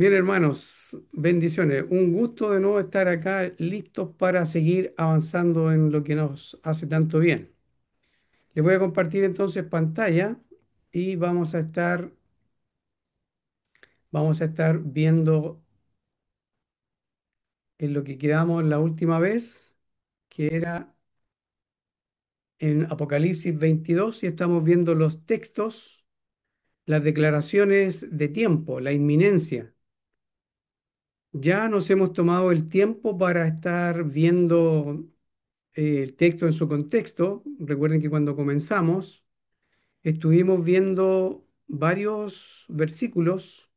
Bien, hermanos, bendiciones. Un gusto de nuevo estar acá listos para seguir avanzando en lo que nos hace tanto bien. Les voy a compartir entonces pantalla y vamos a estar viendo en lo que quedamos la última vez, que era en Apocalipsis 22, y estamos viendo los textos, las declaraciones de tiempo, la inminencia. Ya nos hemos tomado el tiempo para estar viendo el texto en su contexto. Recuerden que cuando comenzamos estuvimos viendo varios versículos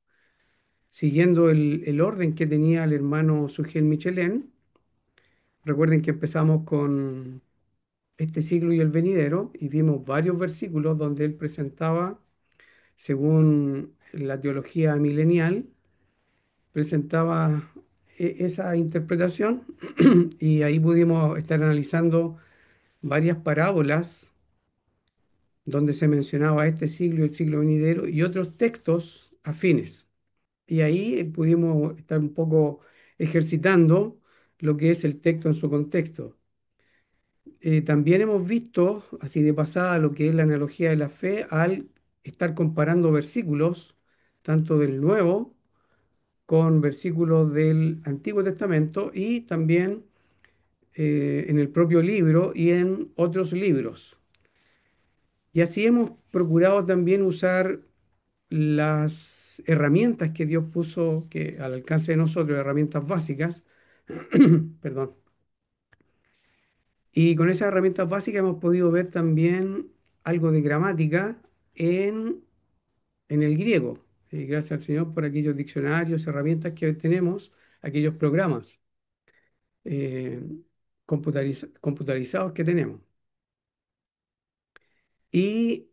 siguiendo el orden que tenía el hermano Sugel Michelén. Recuerden que empezamos con este siglo y el venidero y vimos varios versículos donde él presentaba, según la teología milenial, presentaba esa interpretación y ahí pudimos estar analizando varias parábolas donde se mencionaba este siglo y el siglo venidero y otros textos afines. Y ahí pudimos estar un poco ejercitando lo que es el texto en su contexto. También hemos visto, así de pasada, lo que es la analogía de la fe al estar comparando versículos, tanto del Nuevo con versículos del Antiguo Testamento y también en el propio libro y en otros libros. Y así hemos procurado también usar las herramientas que Dios puso que al alcance de nosotros, herramientas básicas, perdón. Y con esas herramientas básicas hemos podido ver también algo de gramática en, en el griego. Y gracias al Señor por aquellos diccionarios, herramientas que tenemos, aquellos programas eh, computarizados que tenemos. Y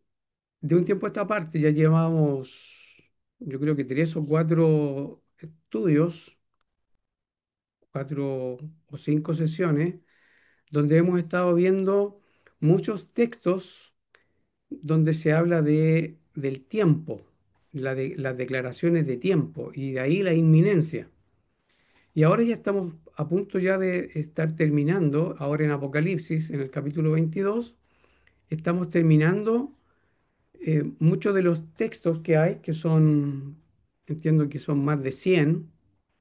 de un tiempo a esta parte ya llevamos, yo creo que 3 o 4 estudios, 4 o 5 sesiones, donde hemos estado viendo muchos textos donde se habla del tiempo, las declaraciones de tiempo y de ahí la inminencia. Y ahora ya estamos a punto ya de estar terminando, ahora en Apocalipsis, en el capítulo 22, estamos terminando muchos de los textos que hay, que son, entiendo que son más de 100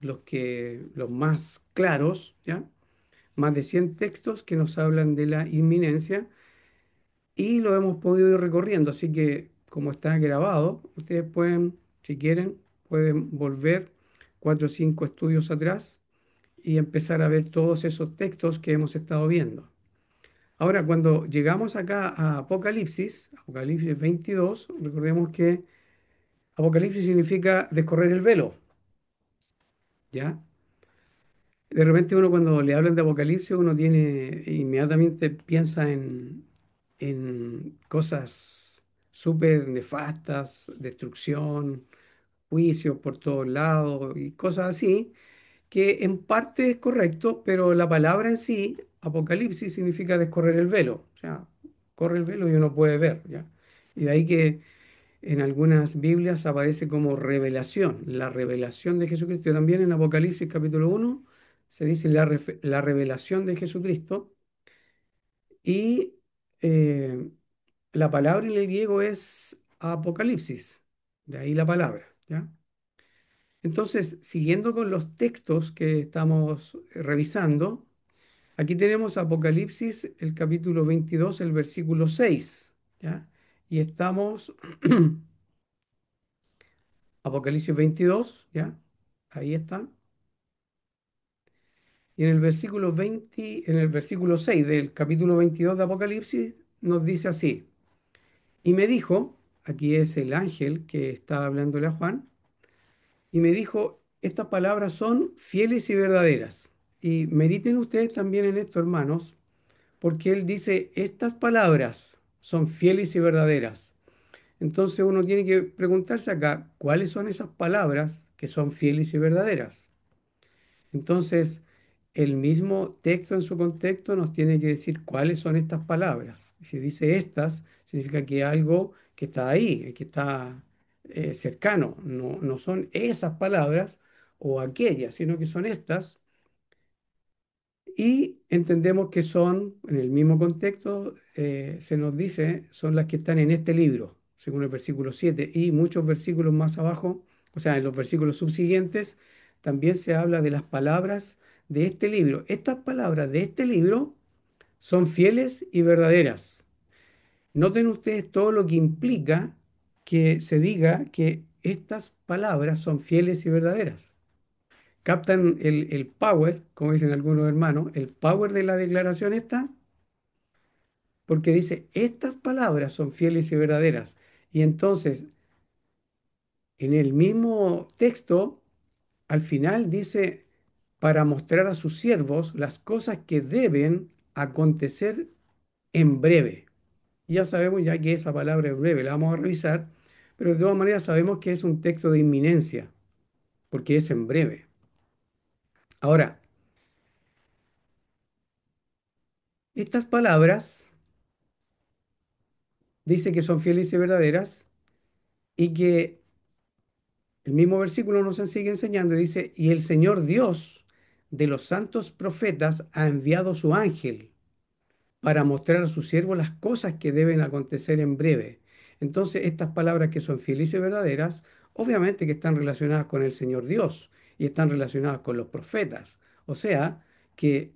los más claros, ¿ya? Más de 100 textos que nos hablan de la inminencia y lo hemos podido ir recorriendo, así que como está grabado, ustedes pueden, si quieren, pueden volver 4 o 5 estudios atrás y empezar a ver todos esos textos que hemos estado viendo. Ahora, cuando llegamos acá a Apocalipsis, Apocalipsis 22, recordemos que Apocalipsis significa descorrer el velo, ¿ya? De repente uno cuando le hablan de Apocalipsis, uno tiene, inmediatamente piensa en cosas súper nefastas, destrucción, juicios por todos lados y cosas así, que en parte es correcto, pero la palabra en sí, Apocalipsis, significa descorrer el velo, o sea, corre el velo y uno puede ver, ¿ya? Y de ahí que en algunas Biblias aparece como revelación, la revelación de Jesucristo. Y también en Apocalipsis capítulo 1 se dice la revelación de Jesucristo. Y eh, la palabra en el griego es apocalipsis, de ahí la palabra, ¿ya? Entonces, siguiendo con los textos que estamos revisando, aquí tenemos Apocalipsis, el capítulo 22 el versículo 6, ¿ya? Y estamos Apocalipsis 22, ¿ya? Ahí está. Y en el versículo 20, en el versículo 6 del capítulo 22 de Apocalipsis nos dice así: Y me dijo, aquí es el ángel que está hablándole a Juan, y me dijo, estas palabras son fieles y verdaderas. Y mediten ustedes también en esto, hermanos, porque él dice, estas palabras son fieles y verdaderas. Entonces uno tiene que preguntarse acá, ¿cuáles son esas palabras que son fieles y verdaderas? Entonces, el mismo texto en su contexto nos tiene que decir cuáles son estas palabras. Y si dice estas, significa que algo que está ahí, que está cercano, no son esas palabras o aquellas, sino que son estas. Y entendemos que son, en el mismo contexto, se nos dice, son las que están en este libro, según el versículo 7 y muchos versículos más abajo, o sea, en los versículos subsiguientes, también se habla de las palabras de este libro. Estas palabras de este libro son fieles y verdaderas. Noten ustedes todo lo que implica que se diga que estas palabras son fieles y verdaderas. Captan el power, como dicen algunos hermanos, el power de la declaración esta, porque dice, estas palabras son fieles y verdaderas. Y entonces, en el mismo texto, al final dice, para mostrar a sus siervos las cosas que deben acontecer en breve. Ya sabemos ya que esa palabra es breve, la vamos a revisar, pero de todas maneras sabemos que es un texto de inminencia, porque es en breve. Ahora, estas palabras dice que son fieles y verdaderas y que el mismo versículo nos sigue enseñando y dice, y el Señor Dios de los santos profetas ha enviado su ángel para mostrar a su siervo las cosas que deben acontecer en breve. Entonces, estas palabras que son fieles y verdaderas, obviamente que están relacionadas con el Señor Dios y están relacionadas con los profetas. O sea, que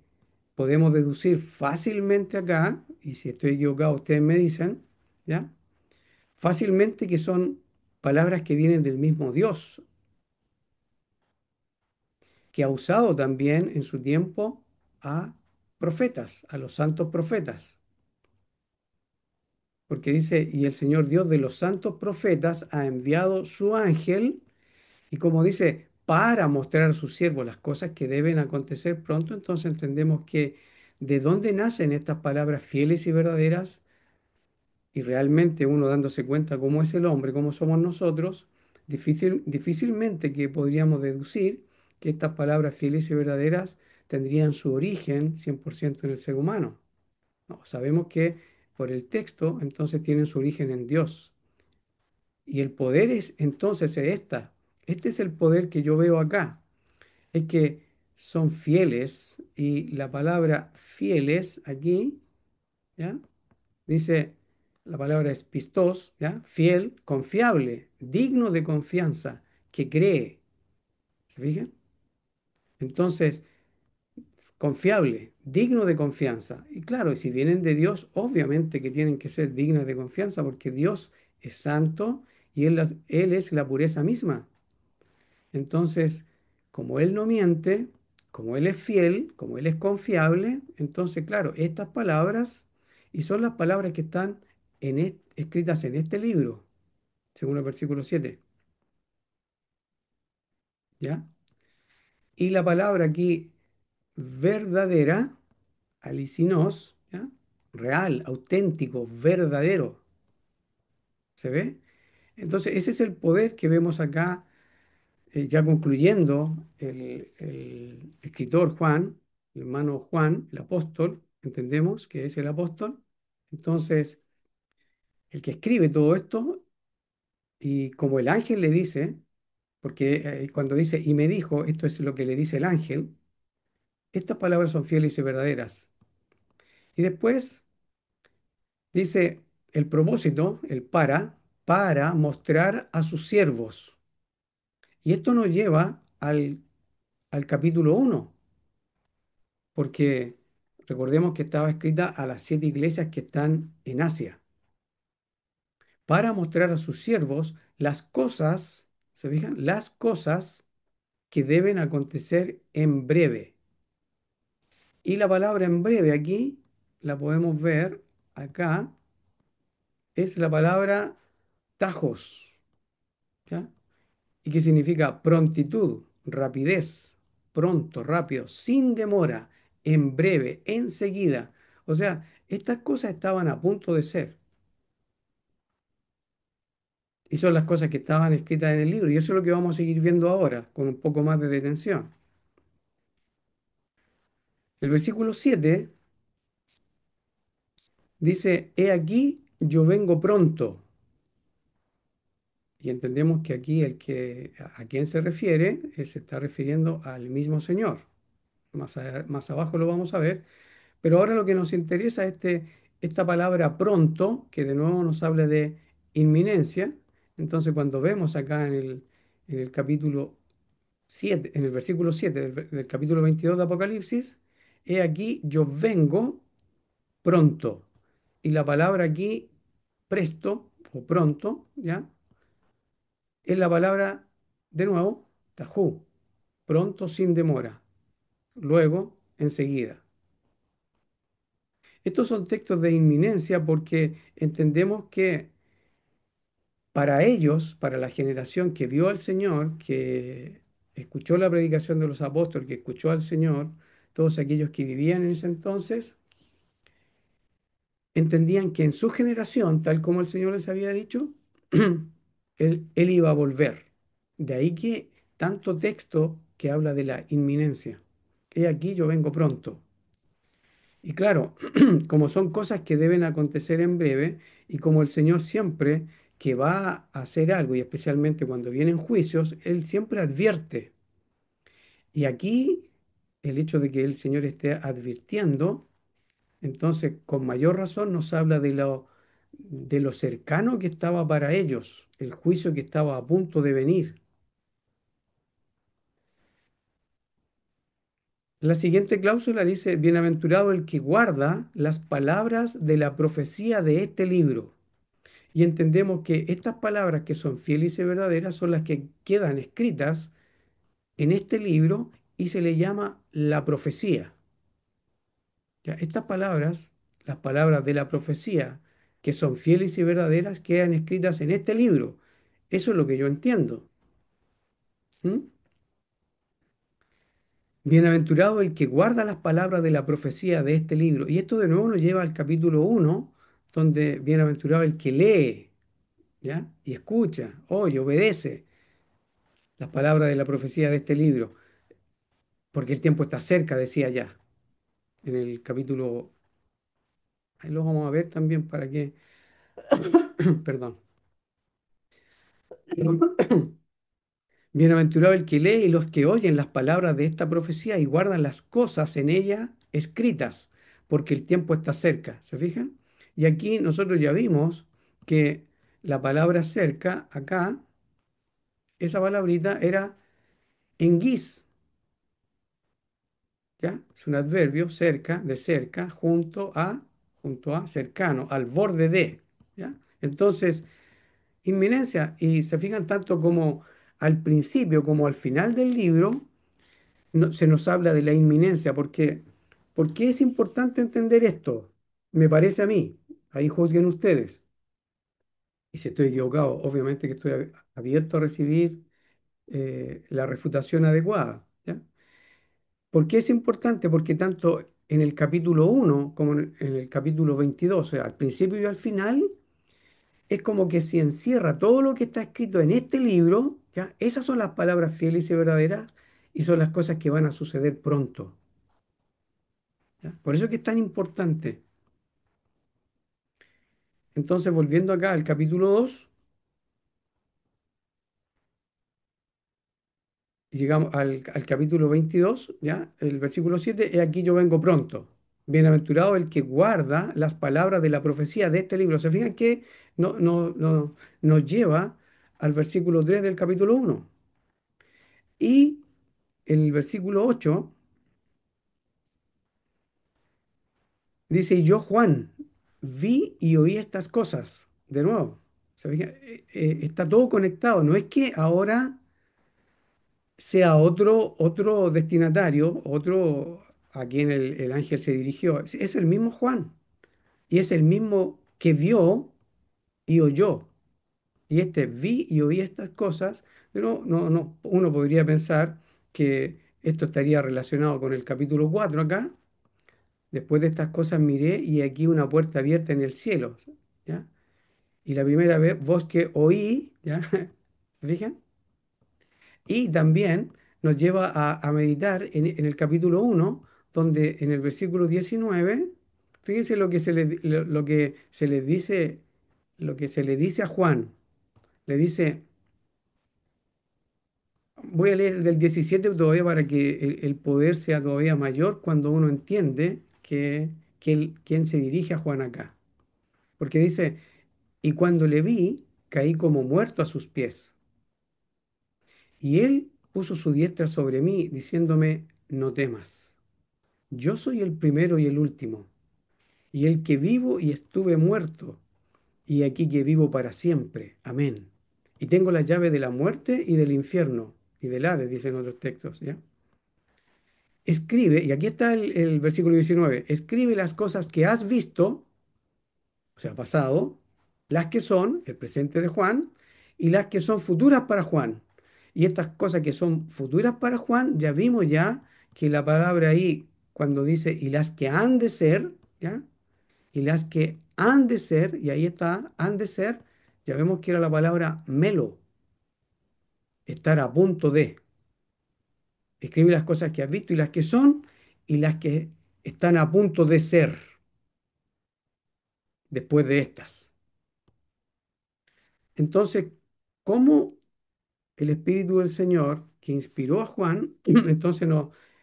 podemos deducir fácilmente acá, y si estoy equivocado, ustedes me dicen, ¿ya? Fácilmente que son palabras que vienen del mismo Dios, que ha usado también en su tiempo a profetas, a los santos profetas. Porque dice, y el Señor Dios de los santos profetas ha enviado su ángel, y como dice, para mostrar a sus siervos las cosas que deben acontecer pronto, entonces entendemos que de dónde nacen estas palabras fieles y verdaderas, y realmente uno dándose cuenta cómo es el hombre, cómo somos nosotros, difícilmente que podríamos deducir que estas palabras fieles y verdaderas tendrían su origen 100% en el ser humano. No, sabemos que por el texto entonces tienen su origen en Dios. Y el poder es entonces esta. Este es el poder que yo veo acá. Es que son fieles y la palabra fieles aquí, ¿ya? Dice, la palabra es pistos, ¿ya? Fiel, confiable, digno de confianza, que cree. ¿Se fijan? Entonces, confiable, digno de confianza. Y claro, y si vienen de Dios, obviamente que tienen que ser dignas de confianza, porque Dios es santo y Él es la pureza misma. Entonces, como Él no miente, como Él es fiel, como Él es confiable, entonces, claro, estas palabras, y son las palabras que están escritas en este libro, según el versículo 7, ¿ya? Y la palabra aquí, verdadera, alicinos, ¿ya? Real, auténtico, verdadero, ¿se ve? Entonces, ese es el poder que vemos acá, ya concluyendo el escritor Juan, el hermano Juan, el apóstol, entendemos que es el apóstol. Entonces, el que escribe todo esto, y como el ángel le dice, porque cuando dice, y me dijo, esto es lo que le dice el ángel, estas palabras son fieles y verdaderas. Y después dice el propósito, el para mostrar a sus siervos. Y esto nos lleva al capítulo 1, porque recordemos que estaba escrita a las 7 iglesias que están en Asia, para mostrar a sus siervos las cosas, ¿se fijan? Las cosas que deben acontecer en breve. Y la palabra en breve aquí, la podemos ver acá, es la palabra tajos, ¿ya? Y que significa prontitud, rapidez, pronto, rápido, sin demora, en breve, enseguida. O sea, estas cosas estaban a punto de ser. Y son las cosas que estaban escritas en el libro. Y eso es lo que vamos a seguir viendo ahora, con un poco más de detención. El versículo 7 dice, he aquí, yo vengo pronto. Y entendemos que aquí a quien se refiere, se está refiriendo al mismo Señor. Más abajo lo vamos a ver. Pero ahora lo que nos interesa es esta palabra pronto, que de nuevo nos habla de inminencia. Entonces, cuando vemos acá en el capítulo 7, en el versículo 7 del capítulo 22 de Apocalipsis, he aquí, yo vengo pronto. Y la palabra aquí, presto o pronto, ¿ya? Es la palabra, de nuevo, tajú, pronto sin demora, luego, enseguida. Estos son textos de inminencia porque entendemos que para ellos, para la generación que vio al Señor, que escuchó la predicación de los apóstoles, que escuchó al Señor, todos aquellos que vivían en ese entonces, entendían que en su generación, tal como el Señor les había dicho, él iba a volver. De ahí que tanto texto que habla de la inminencia. He aquí, yo vengo pronto. Y claro, como son cosas que deben acontecer en breve, y como el Señor siempre que va a hacer algo, y especialmente cuando vienen juicios, Él siempre advierte. Y aquí el hecho de que el Señor esté advirtiendo, entonces con mayor razón nos habla de lo cercano que estaba para ellos, el juicio que estaba a punto de venir. La siguiente cláusula dice, bienaventurado el que guarda las palabras de la profecía de este libro. Y entendemos que estas palabras que son fieles y verdaderas son las que quedan escritas en este libro y se le llama la profecía. ¿Ya? Estas palabras, las palabras de la profecía, que son fieles y verdaderas, quedan escritas en este libro. Eso es lo que yo entiendo. ¿Mm? Bienaventurado el que guarda las palabras de la profecía de este libro. Y esto de nuevo nos lleva al capítulo 1, donde bienaventurado el que lee, ¿ya? Y escucha, oye, obedece las palabras de la profecía de este libro, porque el tiempo está cerca, decía ya, en el capítulo, ahí lo vamos a ver también para que, perdón. Bienaventurado el que lee y los que oyen las palabras de esta profecía y guardan las cosas en ella escritas, porque el tiempo está cerca. ¿Se fijan? Y aquí nosotros ya vimos que la palabra cerca, acá, esa palabrita era en guis, ¿ya? Es un adverbio, cerca, de cerca, junto a, cercano, al borde de, ¿ya? Entonces, inminencia, y se fijan tanto como al principio como al final del libro, se nos habla de la inminencia, porque ¿por qué es importante entender esto? Me parece a mí, ahí juzguen ustedes, y si estoy equivocado, obviamente que estoy abierto a recibir la refutación adecuada, ¿ya? ¿Por qué es importante? Porque tanto en el capítulo 1 como en el capítulo 22, o sea, al principio y al final, es como que se encierra todo lo que está escrito en este libro, ¿ya? Esas son las palabras fieles y verdaderas y son las cosas que van a suceder pronto, ¿ya? Por eso es que es tan importante. Entonces, volviendo acá al capítulo 2, llegamos al capítulo 22, ¿ya? El versículo 7, he aquí yo vengo pronto. Bienaventurado el que guarda las palabras de la profecía de este libro. ¿Se fijan que nos lleva al versículo 3 del capítulo 1? Y el versículo 8 dice, y yo Juan vi y oí estas cosas. De nuevo, ¿se fijan? Está todo conectado. No es que ahora sea otro destinatario, otro a quien el ángel se dirigió. Es el mismo Juan y es el mismo que vio y oyó. Y este vi y oí estas cosas, pero uno podría pensar que esto estaría relacionado con el capítulo 4 acá. Después de estas cosas miré y aquí una puerta abierta en el cielo, ¿ya? Y la primera vez voz que oí, ¿ya? ¿Fijan? Y también nos lleva a meditar en el capítulo 1, donde en el versículo 19, fíjense lo que se le dice, lo que se le dice a Juan. Le dice, voy a leer del 17 todavía para que el poder sea todavía mayor cuando uno entiende quién se dirige a Juan acá. Porque dice, y cuando le vi, caí como muerto a sus pies. Y él puso su diestra sobre mí, diciéndome, no temas. Yo soy el primero y el último, y el que vivo y estuve muerto, y aquí que vivo para siempre. Amén. Y tengo la llave de la muerte y del infierno, y del Hades, dicen otros textos, ¿ya? Escribe, y aquí está el versículo 19, escribe las cosas que has visto, o sea, pasado, las que son, el presente de Juan, y las que son futuras para Juan. Y estas cosas que son futuras para Juan, ya vimos ya que la palabra ahí, cuando dice, y las que han de ser, ¿ya? Y las que han de ser, y ahí está, han de ser, ya vemos que era la palabra melo, estar a punto de. Escribe las cosas que has visto y las que son, y las que están a punto de ser después de estas. Entonces, ¿cómo el Espíritu del Señor que inspiró a Juan, entonces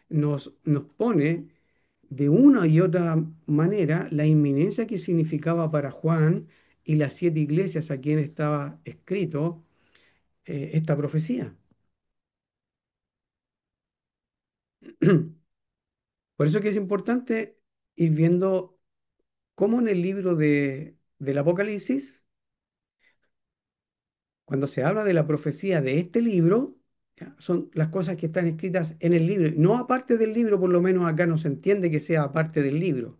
nos pone de una y otra manera la inminencia que significaba para Juan y las 7 iglesias a quienes estaba escrito esta profecía? Por eso que es importante ir viendo cómo en el libro del Apocalipsis, cuando se habla de la profecía de este libro, ¿ya? Son las cosas que están escritas en el libro, no aparte del libro, por lo menos acá no se entiende que sea aparte del libro.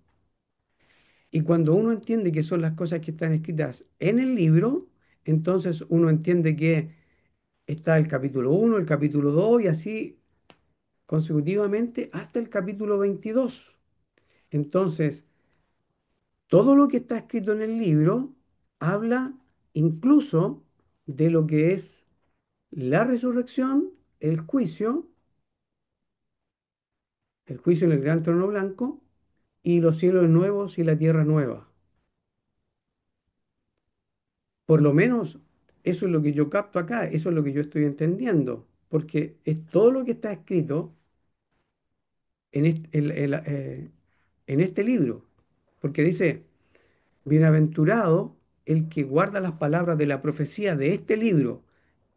Y cuando uno entiende que son las cosas que están escritas en el libro, entonces uno entiende que está el capítulo 1, el capítulo 2 y así consecutivamente hasta el capítulo 22. Entonces, todo lo que está escrito en el libro habla incluso de lo que es la resurrección, el juicio en el gran trono blanco y los cielos nuevos y la tierra nueva. Por lo menos eso es lo que yo capto acá, eso es lo que yo estoy entendiendo, porque es todo lo que está escrito en este libro, porque dice, bienaventurado el que guarda las palabras de la profecía de este libro,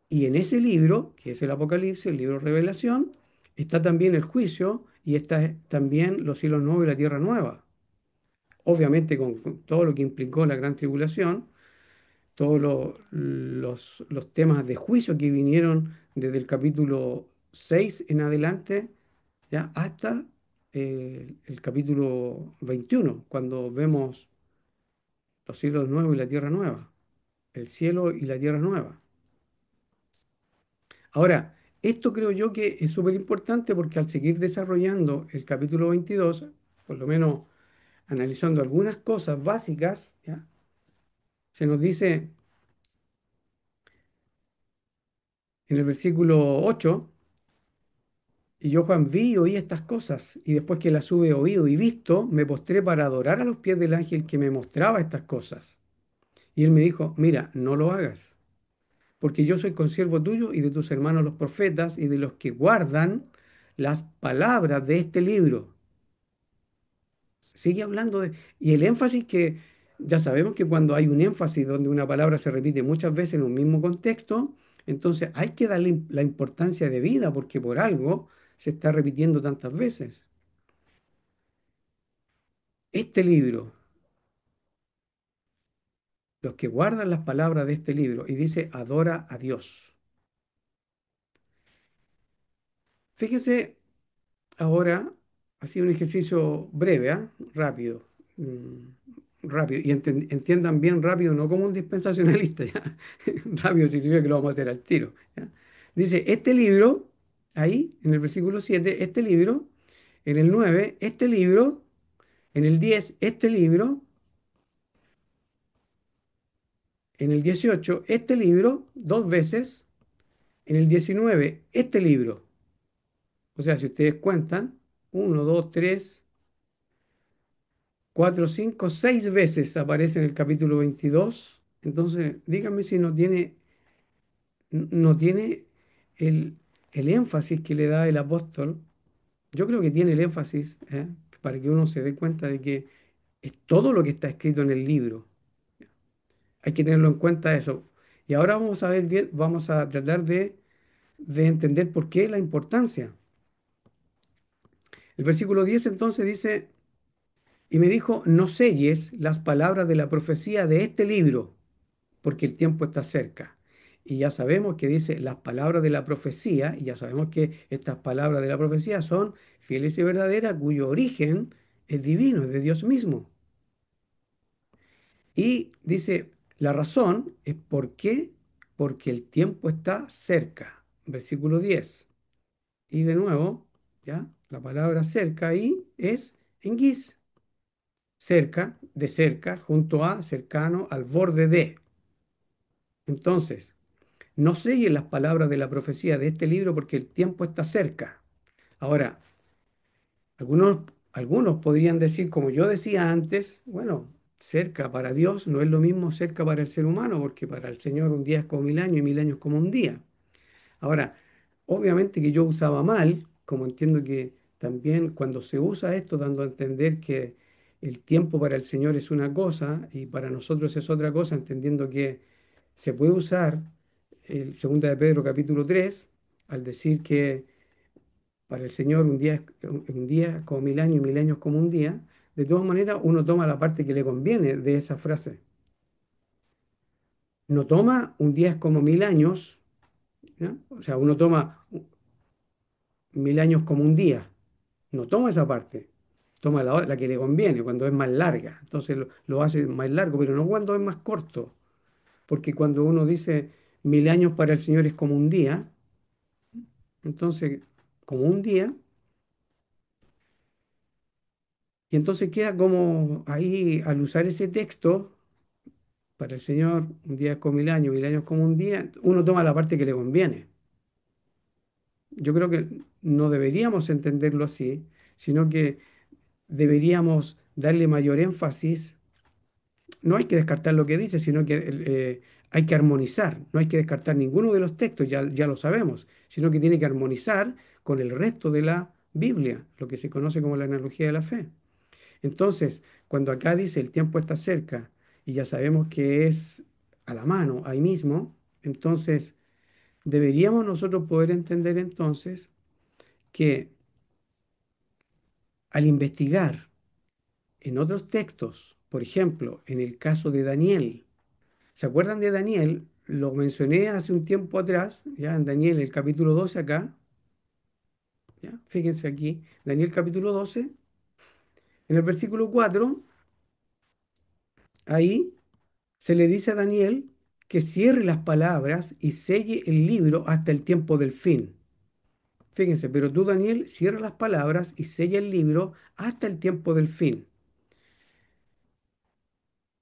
y en ese libro, que es el Apocalipsis, el libro de Revelación, está también el juicio y está también los cielos nuevos y la tierra nueva. Obviamente con todo lo que implicó la gran tribulación, todos los temas de juicio que vinieron desde el capítulo 6 en adelante, ya hasta el capítulo 21 cuando vemos los cielos nuevos y la tierra nueva, el cielo y la tierra nueva. Ahora, esto creo yo que es súper importante porque al seguir desarrollando el capítulo 22, por lo menos analizando algunas cosas básicas, ¿ya? Se nos dice en el versículo 8, y yo Juan vi y oí estas cosas, y después que las hube oído y visto, me postré para adorar a los pies del ángel que me mostraba estas cosas. Y él me dijo, mira, no lo hagas, porque yo soy consiervo tuyo y de tus hermanos los profetas y de los que guardan las palabras de este libro. Sigue hablando de... Y el énfasis que ya sabemos que cuando hay un énfasis donde una palabra se repite muchas veces en un mismo contexto, entonces hay que darle la importancia de vida porque por algo se está repitiendo tantas veces. Este libro, los que guardan las palabras de este libro, y dice, adora a Dios. Fíjese ahora, ha sido un ejercicio breve, ¿ah? Rápido, rápido, y entiendan bien rápido, no como un dispensacionalista, ¿ya? Rápido significa que lo vamos a hacer al tiro, ¿ya? Dice, este libro, ahí, en el versículo 7 este libro, en el 9 este libro, en el 10 este libro, en el 18 este libro, dos veces, en el 19 este libro. O sea, si ustedes cuentan, uno, 2, 3, 4, 5, 6 veces aparece en el capítulo 22. Entonces, díganme si no tiene el, el énfasis que le da el apóstol, yo creo que tiene el énfasis, para que uno se dé cuenta de que es todo lo que está escrito en el libro. Hay que tenerlo en cuenta eso. Y ahora vamos a ver bien, vamos a tratar de entender por qué la importancia. El versículo 10 entonces dice, y me dijo, no selles las palabras de la profecía de este libro, porque el tiempo está cerca. Y ya sabemos que dice las palabras de la profecía, y ya sabemos que estas palabras de la profecía son fieles y verdaderas, cuyo origen es divino, es de Dios mismo. Y dice, la razón es por qué, porque el tiempo está cerca. Versículo 10. Y de nuevo, ¿ya? La palabra cerca ahí es en guis, cerca, de cerca, junto a, cercano, al borde de. Entonces, no selles las palabras de la profecía de este libro porque el tiempo está cerca. Ahora, algunos, algunos podrían decir, como yo decía antes, bueno, cerca para Dios no es lo mismo cerca para el ser humano, porque para el Señor un día es como 1000 años y 1000 años como un día. Ahora, obviamente que yo usaba mal, como entiendo que también cuando se usa esto, dando a entender que el tiempo para el Señor es una cosa y para nosotros es otra cosa, entendiendo que se puede usar el 2 de Pedro capítulo 3 al decir que para el Señor un día es como 1000 años y 1000 años como un día. De todas maneras, uno toma la parte que le conviene de esa frase. No toma un día es como 1000 años, ¿ya? O sea, uno toma 1000 años como un día. No toma esa parte. Toma la que le conviene, cuando es más larga. Entonces lo hace más largo, pero no cuando es más corto. Porque cuando uno dice 1000 años para el Señor es como un día, entonces, como un día, y entonces queda como ahí, al usar ese texto, para el Señor, un día es como 1000 años, 1000 años como un día, uno toma la parte que le conviene. Yo creo que no deberíamos entenderlo así, sino que deberíamos darle mayor énfasis. No hay que descartar lo que dice, sino que hay que armonizar. No hay que descartar ninguno de los textos, ya lo sabemos, sino que tiene que armonizar con el resto de la Biblia, lo que se conoce como la analogía de la fe. Entonces, cuando acá dice el tiempo está cerca y ya sabemos que es a la mano, ahí mismo, entonces deberíamos nosotros poder entender entonces que al investigar en otros textos, por ejemplo, en el caso de Daniel, ¿se acuerdan de Daniel? Lo mencioné hace un tiempo atrás, ya en Daniel, el capítulo 12 acá, ya, fíjense aquí, Daniel capítulo 12 en el versículo 4 ahí se le dice a Daniel que cierre las palabras y selle el libro hasta el tiempo del fin. Fíjense, pero tú, Daniel, cierra las palabras y sella el libro hasta el tiempo del fin.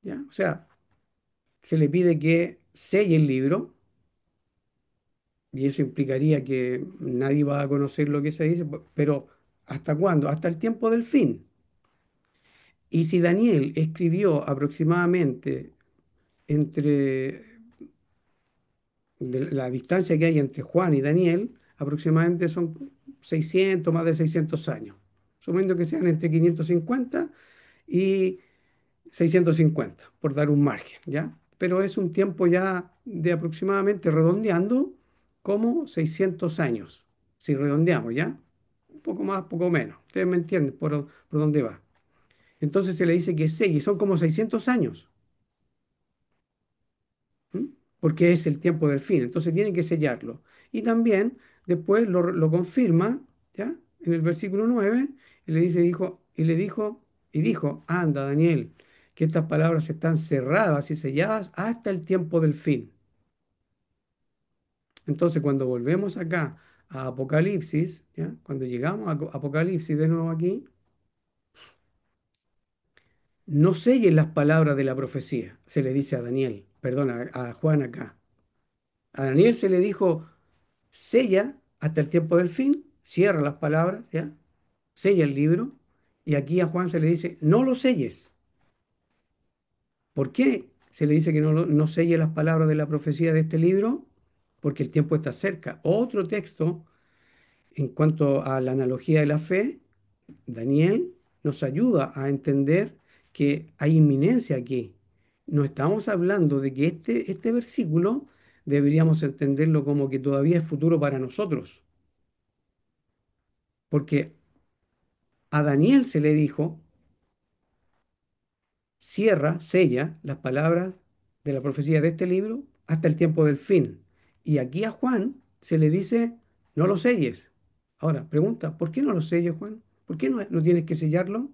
¿Ya? O sea, se le pide que selle el libro y eso implicaría que nadie va a conocer lo que se dice, pero ¿hasta cuándo? Hasta el tiempo del fin. Y si Daniel escribió aproximadamente entre la distancia que hay entre Juan y Daniel, aproximadamente son 600, más de 600 años, suponiendo que sean entre 550 y 650, por dar un margen, ¿ya? Pero es un tiempo ya de aproximadamente, redondeando, como 600 años, si redondeamos, ¿ya? Un poco más, poco menos. Ustedes me entienden por dónde va. Entonces se le dice que 6, y son como 600 años. ¿M? Porque es el tiempo del fin, entonces tienen que sellarlo. Y también después lo confirma, ¿ya? En el versículo 9, y le dice, y dijo, anda, Daniel, que estas palabras están cerradas y selladas hasta el tiempo del fin. Entonces, cuando volvemos acá a Apocalipsis, ¿ya? Cuando llegamos a Apocalipsis de nuevo aquí, no sellen las palabras de la profecía, se le dice a Daniel, perdón, a Juan acá. A Daniel se le dijo, sella hasta el tiempo del fin, cierra las palabras, ¿ya? Sella el libro, y aquí a Juan se le dice, no lo selles. ¿Por qué se le dice que no selle las palabras de la profecía de este libro? Porque el tiempo está cerca. Otro texto En cuanto a la analogía de la fe, Daniel nos ayuda a entender que hay inminencia aquí. No estamos hablando de que este versículo deberíamos entenderlo como que todavía es futuro para nosotros, porque a Daniel se le dijo, cierra, sella las palabras de la profecía de este libro hasta el tiempo del fin. Y aquí a Juan se le dice, no lo selles. Ahora, pregunta, ¿por qué no lo selles, Juan? ¿Por qué no tienes que sellarlo?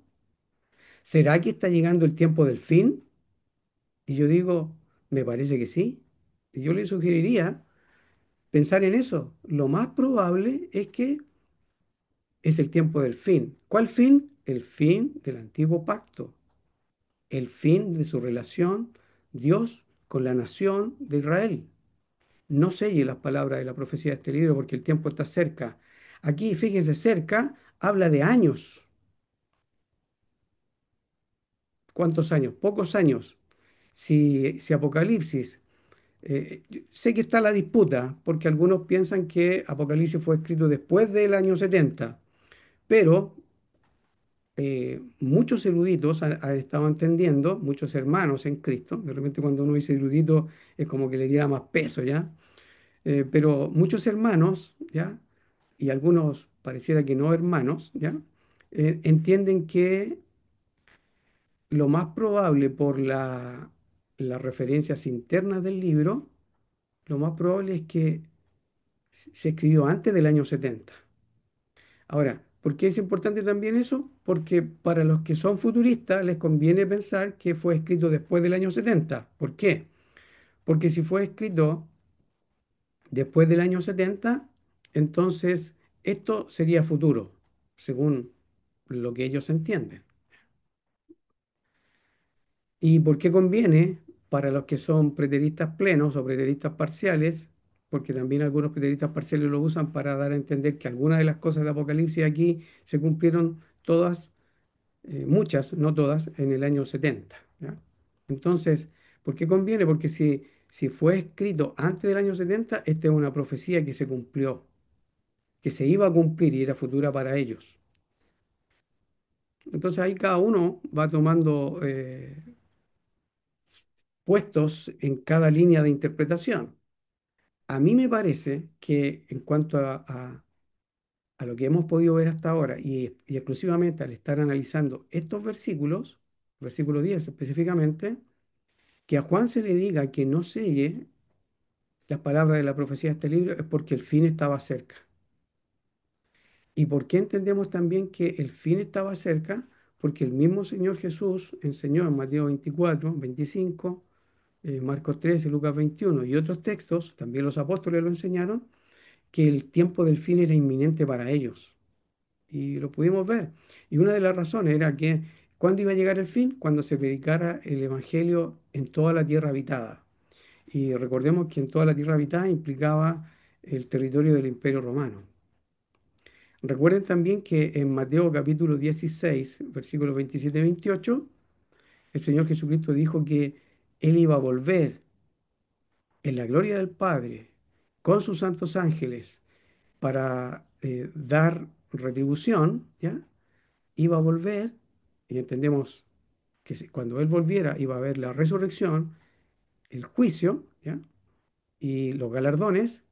¿Será que está llegando el tiempo del fin? Y yo digo, me parece que sí. Y yo le sugeriría pensar en eso. Lo más probable es que es el tiempo del fin. ¿Cuál fin? El fin del antiguo pacto, el fin de su relación Dios con la nación de Israel. No selle las palabras de la profecía de este libro porque el tiempo está cerca. Aquí, fíjense, cerca habla de años. ¿Cuántos años? Pocos años. Si Apocalipsis, yo sé que está la disputa porque algunos piensan que Apocalipsis fue escrito después del año 70, pero muchos eruditos han estado entendiendo, muchos hermanos en Cristo, de repente cuando uno dice erudito es como que le diera más peso, ¿ya? Pero muchos hermanos, ¿ya? Y algunos pareciera que no hermanos, ¿ya? Entienden que lo más probable por las referencias internas del libro, lo más probable es que se escribió antes del año 70. Ahora, ¿por qué es importante también eso? Porque para los que son futuristas les conviene pensar que fue escrito después del año 70. ¿Por qué? Porque si fue escrito después del año 70, entonces esto sería futuro, según lo que ellos entienden. ¿Y por qué conviene para los que son preteristas plenos o preteristas parciales? Porque también algunos preteristas parciales lo usan para dar a entender que algunas de las cosas de Apocalipsis aquí se cumplieron todas, muchas, no todas, en el año 70. ¿Ya? Entonces, ¿por qué conviene? Porque si fue escrito antes del año 70, esta es una profecía que se cumplió, que se iba a cumplir y era futura para ellos. Entonces ahí cada uno va tomando puestos en cada línea de interpretación. A mí me parece que en cuanto a lo que hemos podido ver hasta ahora y exclusivamente al estar analizando estos versículos, versículo 10 específicamente, que a Juan se le diga que no selle las palabras de la profecía de este libro es porque el fin estaba cerca. ¿Y por qué entendemos también que el fin estaba cerca? Porque el mismo Señor Jesús enseñó en Mateo 24, 25, Marcos 13, Lucas 21 y otros textos, también los apóstoles lo enseñaron, que el tiempo del fin era inminente para ellos. Y lo pudimos ver. Y una de las razones era que, ¿cuándo iba a llegar el fin? Cuando se predicara el Evangelio en toda la tierra habitada. Y recordemos que en toda la tierra habitada implicaba el territorio del Imperio Romano. Recuerden también que en Mateo capítulo 16, versículos 27-28, el Señor Jesucristo dijo que Él iba a volver en la gloria del Padre con sus santos ángeles para dar retribución, ¿ya? Iba a volver, y entendemos que cuando Él volviera iba a haber la resurrección, el juicio, ¿ya? Y los galardones,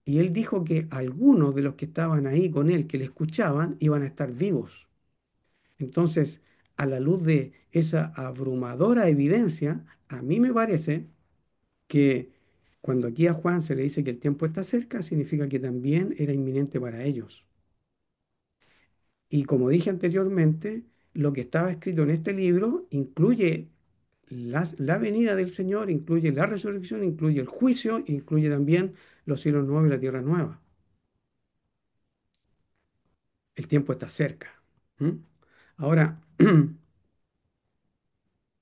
y Él dijo que algunos de los que estaban ahí con Él, que le escuchaban, iban a estar vivos. Entonces, a la luz de esa abrumadora evidencia, a mí me parece que cuando aquí a Juan se le dice que el tiempo está cerca, significa que también era inminente para ellos. Y como dije anteriormente, lo que estaba escrito en este libro incluye la venida del Señor, incluye la resurrección, incluye el juicio, incluye también los cielos nuevos y la tierra nueva. El tiempo está cerca. ¿Mm? Ahora,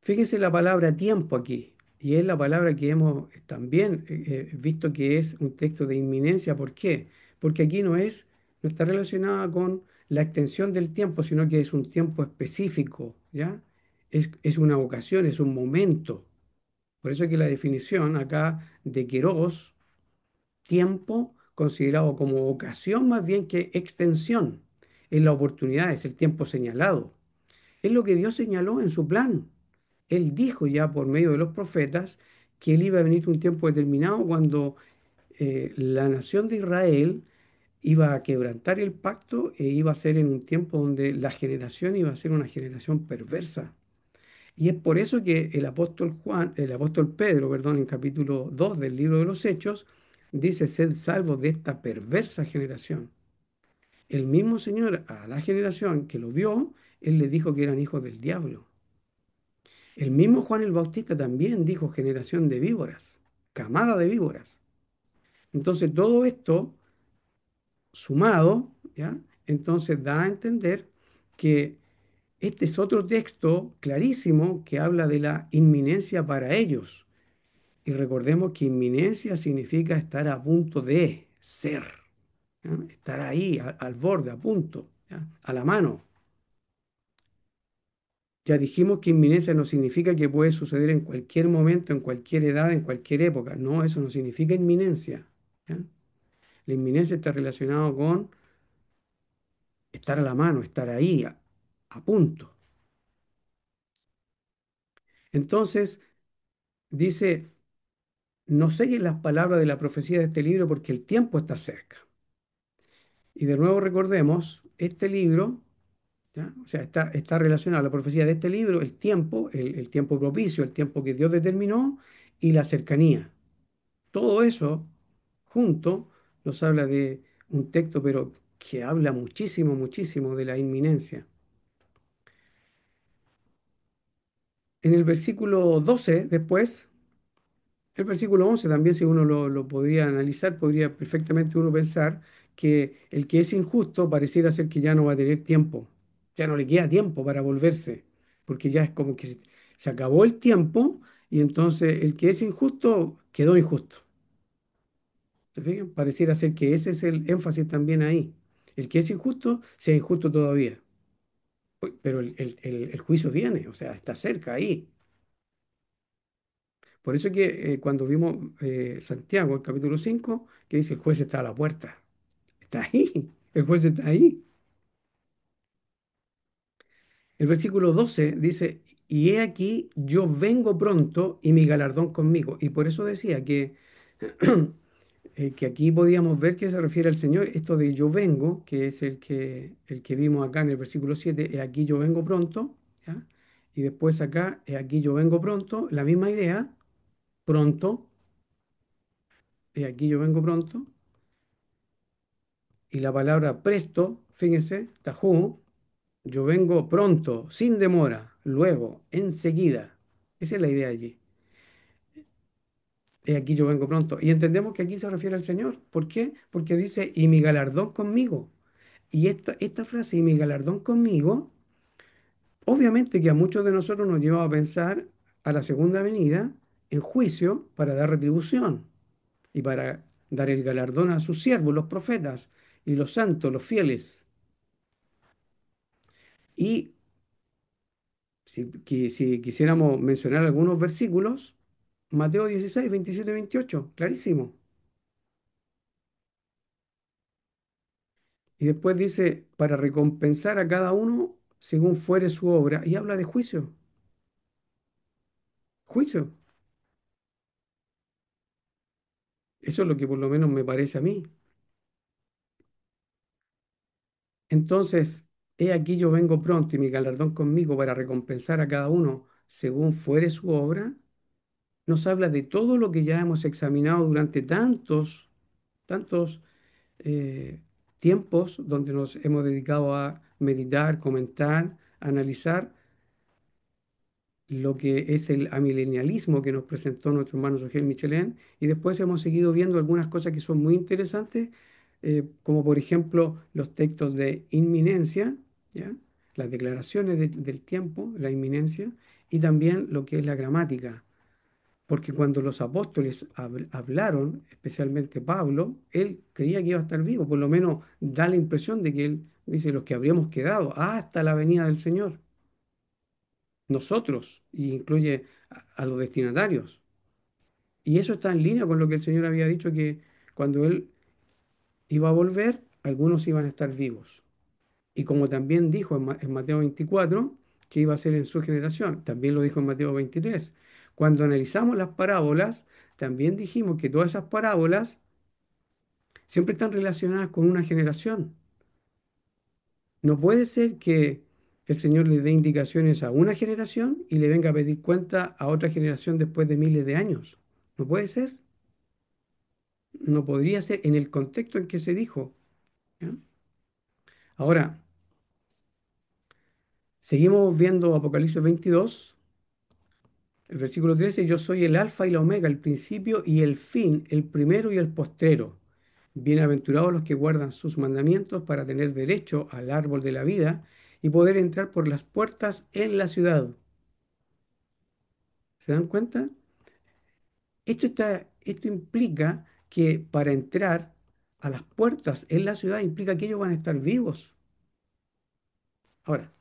fíjense la palabra tiempo aquí, y es la palabra que hemos también visto que es un texto de inminencia. ¿Por qué? Porque aquí no está relacionada con la extensión del tiempo, sino que es un tiempo específico, ¿ya? Es una ocasión, es un momento. Por eso es que la definición acá de Querós, tiempo considerado como ocasión más bien que extensión. Es la oportunidad, es el tiempo señalado. Es lo que Dios señaló en su plan. Él dijo ya por medio de los profetas que él iba a venir un tiempo determinado cuando la nación de Israel iba a quebrantar el pacto e iba a ser en un tiempo donde la generación iba a ser una generación perversa. Y es por eso que el apóstol Pedro, perdón, en capítulo 2 del libro de los Hechos, dice, sed salvos de esta perversa generación. El mismo Señor a la generación que lo vio, él le dijo que eran hijos del diablo. El mismo Juan el Bautista también dijo generación de víboras, camada de víboras. Entonces todo esto sumado, ¿ya? Entonces da a entender que este es otro texto clarísimo que habla de la inminencia para ellos. Y recordemos que inminencia significa estar a punto de ser, ¿ya? Estar ahí, al borde, a punto, ¿ya? A la mano. Ya dijimos que inminencia no significa que puede suceder en cualquier momento, en cualquier edad, en cualquier época. No, eso no significa inminencia, ¿ya? La inminencia está relacionada con estar a la mano, estar ahí, a punto. Entonces, dice, no sellen las palabras de la profecía de este libro porque el tiempo está cerca. Y de nuevo recordemos, este libro, ¿ya? O sea, está relacionado a la profecía de este libro, el tiempo propicio, el tiempo que Dios determinó y la cercanía. Todo eso junto nos habla de un texto, pero que habla muchísimo, muchísimo de la inminencia. En el versículo 12, después, el versículo 11 también, si uno lo podría analizar, podría perfectamente uno pensar que el que es injusto pareciera ser que ya no va a tener tiempo, ya no le queda tiempo para volverse, porque ya es como que se acabó el tiempo y entonces el que es injusto quedó injusto. ¿Se fijan? Pareciera ser que ese es el énfasis también ahí. El que es injusto sea injusto todavía, pero el juicio viene, o sea, está cerca ahí. Por eso que cuando vimos Santiago, el capítulo 5 que dice el juez está a la puerta. Está ahí, el juez está ahí. El versículo 12 dice, y he aquí, yo vengo pronto y mi galardón conmigo. Y por eso decía que aquí podíamos ver que se refiere al Señor. Esto de yo vengo, que es el que vimos acá en el versículo 7 he aquí yo vengo pronto, ¿ya? Y después acá, he aquí yo vengo pronto, la misma idea, pronto, he aquí yo vengo pronto. Y la palabra presto, fíjense, tajú, yo vengo pronto, sin demora, luego, enseguida. Esa es la idea allí. Aquí yo vengo pronto. Y entendemos que aquí se refiere al Señor. ¿Por qué? Porque dice, y mi galardón conmigo. Y esta frase, y mi galardón conmigo, obviamente que a muchos de nosotros nos lleva a pensar a la segunda venida en juicio para dar retribución y para dar el galardón a sus siervos, los profetas y los santos, los fieles. Y si quisiéramos mencionar algunos versículos, Mateo 16, 27 y 28, clarísimo. Y después dice, para recompensar a cada uno según fuere su obra, y habla de juicio, juicio. Eso es lo que por lo menos me parece a mí. Entonces, he aquí yo vengo pronto y mi galardón conmigo para recompensar a cada uno según fuere su obra. Nos habla de todo lo que ya hemos examinado durante tantos eh, tiempos donde nos hemos dedicado a meditar, comentar, analizar lo que es el amilenialismo que nos presentó nuestro hermano Sogel Michelén, y después hemos seguido viendo algunas cosas que son muy interesantes, como por ejemplo los textos de inminencia, ¿ya? Las declaraciones del tiempo, la inminencia, y también lo que es la gramática. Porque cuando los apóstoles hablaron, especialmente Pablo, él creía que iba a estar vivo, por lo menos da la impresión de que él dice los que habríamos quedado hasta la venida del Señor, nosotros, y incluye a los destinatarios. Y eso está en línea con lo que el Señor había dicho que cuando él iba a volver, algunos iban a estar vivos. Y como también dijo en Mateo 24, que iba a ser en su generación, también lo dijo en Mateo 23. Cuando analizamos las parábolas, también dijimos que todas esas parábolas siempre están relacionadas con una generación. No puede ser que el Señor le dé indicaciones a una generación y le venga a pedir cuenta a otra generación después de miles de años. No puede ser. No podría ser en el contexto en que se dijo. ¿Ya? Ahora, seguimos viendo Apocalipsis 22, el versículo 13: yo soy el alfa y la omega, el principio y el fin, el primero y el postrero. Bienaventurados los que guardan sus mandamientos para tener derecho al árbol de la vida y poder entrar por las puertas en la ciudad. ¿Se dan cuenta? Esto implica que para entrar a las puertas en la ciudad implica que ellos van a estar vivos. Ahora,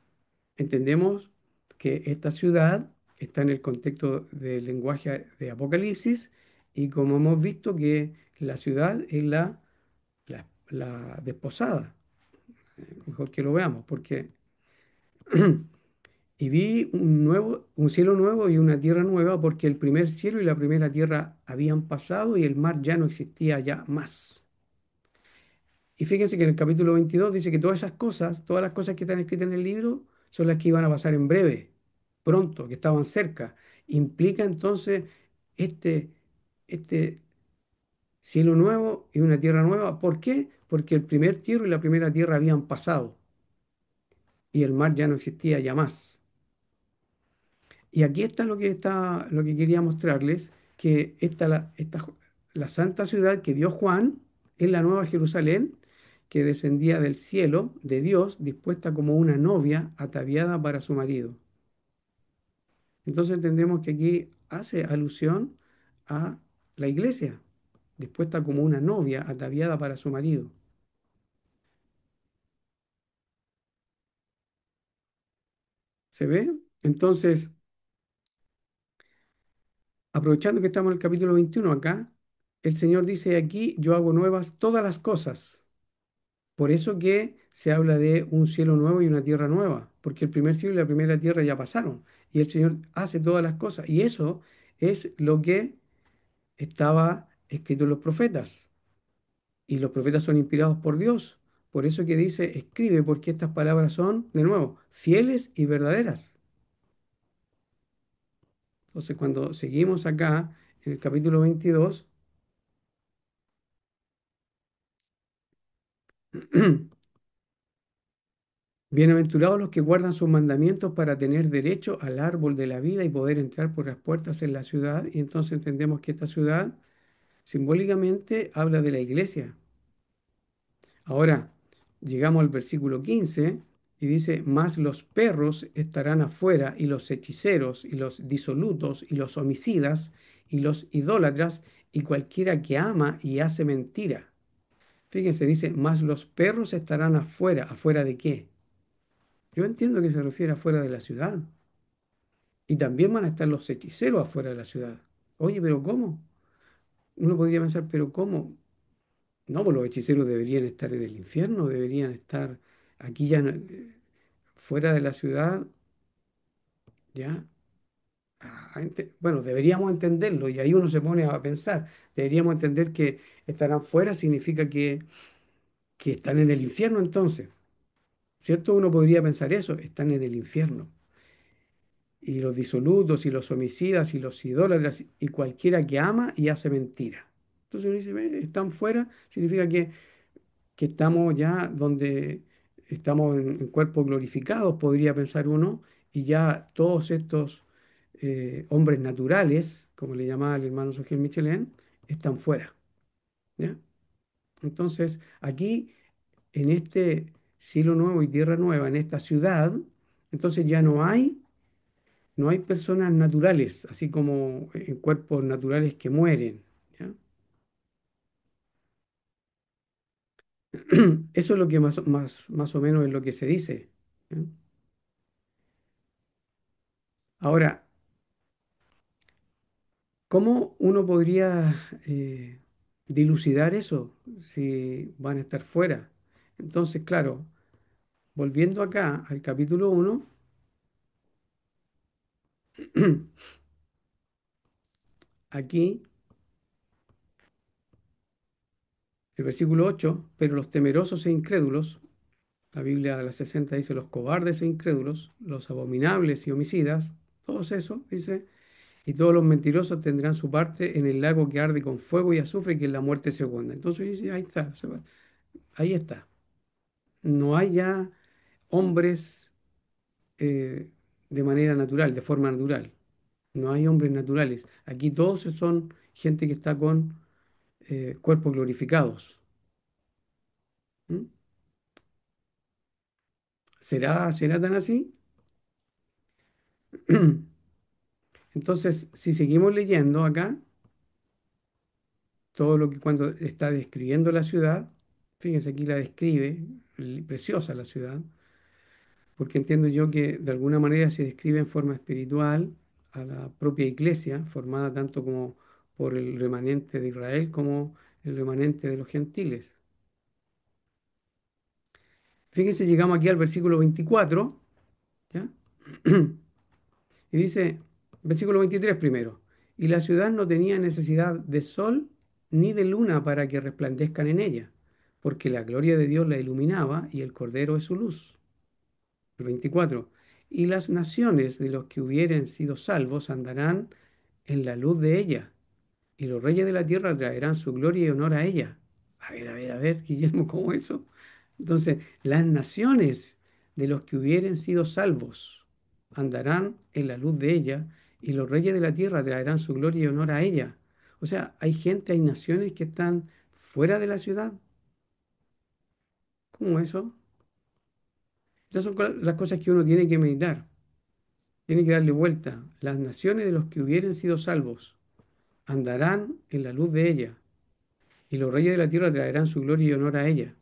entendemos que esta ciudad está en el contexto del lenguaje de Apocalipsis y como hemos visto que la ciudad es la desposada. Mejor que lo veamos, porque y vi un cielo nuevo y una tierra nueva, porque el primer cielo y la primera tierra habían pasado y el mar ya no existía ya más. Y fíjense que en el capítulo 22 dice que todas esas cosas, todas las cosas que están escritas en el libro, son las que iban a pasar en breve, pronto, que estaban cerca. Implica entonces este, este cielo nuevo y una tierra nueva. ¿Por qué? Porque el primer cielo y la primera tierra habían pasado y el mar ya no existía ya más. Y aquí lo que quería mostrarles, que la santa ciudad que vio Juan es la nueva Jerusalén, que descendía del cielo de Dios, dispuesta como una novia ataviada para su marido. Entonces entendemos que aquí hace alusión a la iglesia, dispuesta como una novia ataviada para su marido. ¿Se ve? Entonces, aprovechando que estamos en el capítulo 21 acá, el Señor dice aquí: yo hago nuevas todas las cosas. Por eso que se habla de un cielo nuevo y una tierra nueva, porque el primer cielo y la primera tierra ya pasaron, y el Señor hace todas las cosas. Y eso es lo que estaba escrito en los profetas, y los profetas son inspirados por Dios. Por eso que dice, escribe, porque estas palabras son, de nuevo, fieles y verdaderas. Entonces, cuando seguimos acá, en el capítulo 22, bienaventurados los que guardan sus mandamientos para tener derecho al árbol de la vida y poder entrar por las puertas en la ciudad. Y entonces entendemos que esta ciudad simbólicamente habla de la iglesia. Ahora, llegamos al versículo 15 y dice: mas los perros estarán afuera, y los hechiceros, y los disolutos, y los homicidas, y los idólatras, y cualquiera que ama y hace mentira. Fíjense, dice: mas los perros estarán afuera. ¿Afuera de qué? Yo entiendo que se refiere afuera de la ciudad. Y también van a estar los hechiceros afuera de la ciudad. Oye, pero ¿cómo? Uno podría pensar, pero ¿cómo? No, pues los hechiceros deberían estar en el infierno, deberían estar aquí ya fuera de la ciudad, ya. Bueno, deberíamos entenderlo y ahí uno se pone a pensar. Deberíamos entender que estarán fuera significa que están en el infierno entonces, ¿cierto? Uno podría pensar eso, están en el infierno. Y los disolutos y los homicidas y los idólatras y cualquiera que ama y hace mentira. Entonces uno dice: "Ve, están fuera", significa que estamos ya donde estamos en cuerpos glorificados, podría pensar uno, y ya todos estos hombres naturales, como le llamaba el hermano Sogel Michelén, están fuera. ¿Ya? Entonces, aquí, en este cielo nuevo y tierra nueva, en esta ciudad, entonces ya no hay personas naturales, así como en cuerpos naturales que mueren. ¿Ya? Eso es lo que más o menos es lo que se dice. ¿Ya? Ahora, ¿cómo uno podría dilucidar eso, si van a estar fuera. Entonces, claro, volviendo acá al capítulo 1, aquí el versículo 8, pero los temerosos e incrédulos, la Biblia de la 60 dice los cobardes e incrédulos, los abominables y homicidas, todos eso, dice, y todos los mentirosos tendrán su parte en el lago que arde con fuego y azufre, que es la muerte segunda. Entonces dice, ahí está, ahí está. No hay ya hombres de manera natural, de forma natural. No hay hombres naturales. Aquí todos son gente que está con cuerpos glorificados. ¿Mm? ¿Será tan así? Entonces, si seguimos leyendo acá, todo lo que cuando está describiendo la ciudad, fíjense aquí la describe, preciosa la ciudad, porque entiendo yo que de alguna manera se describe en forma espiritual a la propia iglesia, formada tanto como por el remanente de Israel como el remanente de los gentiles. Fíjense, llegamos aquí al versículo 24, ¿ya? Y dice, versículo 23 primero, y la ciudad no tenía necesidad de sol ni de luna para que resplandezcan en ella, porque la gloria de Dios la iluminaba y el Cordero es su luz. El 24, y las naciones de los que hubieren sido salvos andarán en la luz de ella, y los reyes de la tierra traerán su gloria y honor a ella. A ver, Guillermo, ¿cómo eso? Entonces, las naciones de los que hubieren sido salvos andarán en la luz de ella, y los reyes de la tierra traerán su gloria y honor a ella. O sea, hay gente, hay naciones que están fuera de la ciudad. ¿Cómo eso? Estas son las cosas que uno tiene que meditar, tiene que darle vuelta. Las naciones de los que hubieren sido salvos andarán en la luz de ella, y los reyes de la tierra traerán su gloria y honor a ella.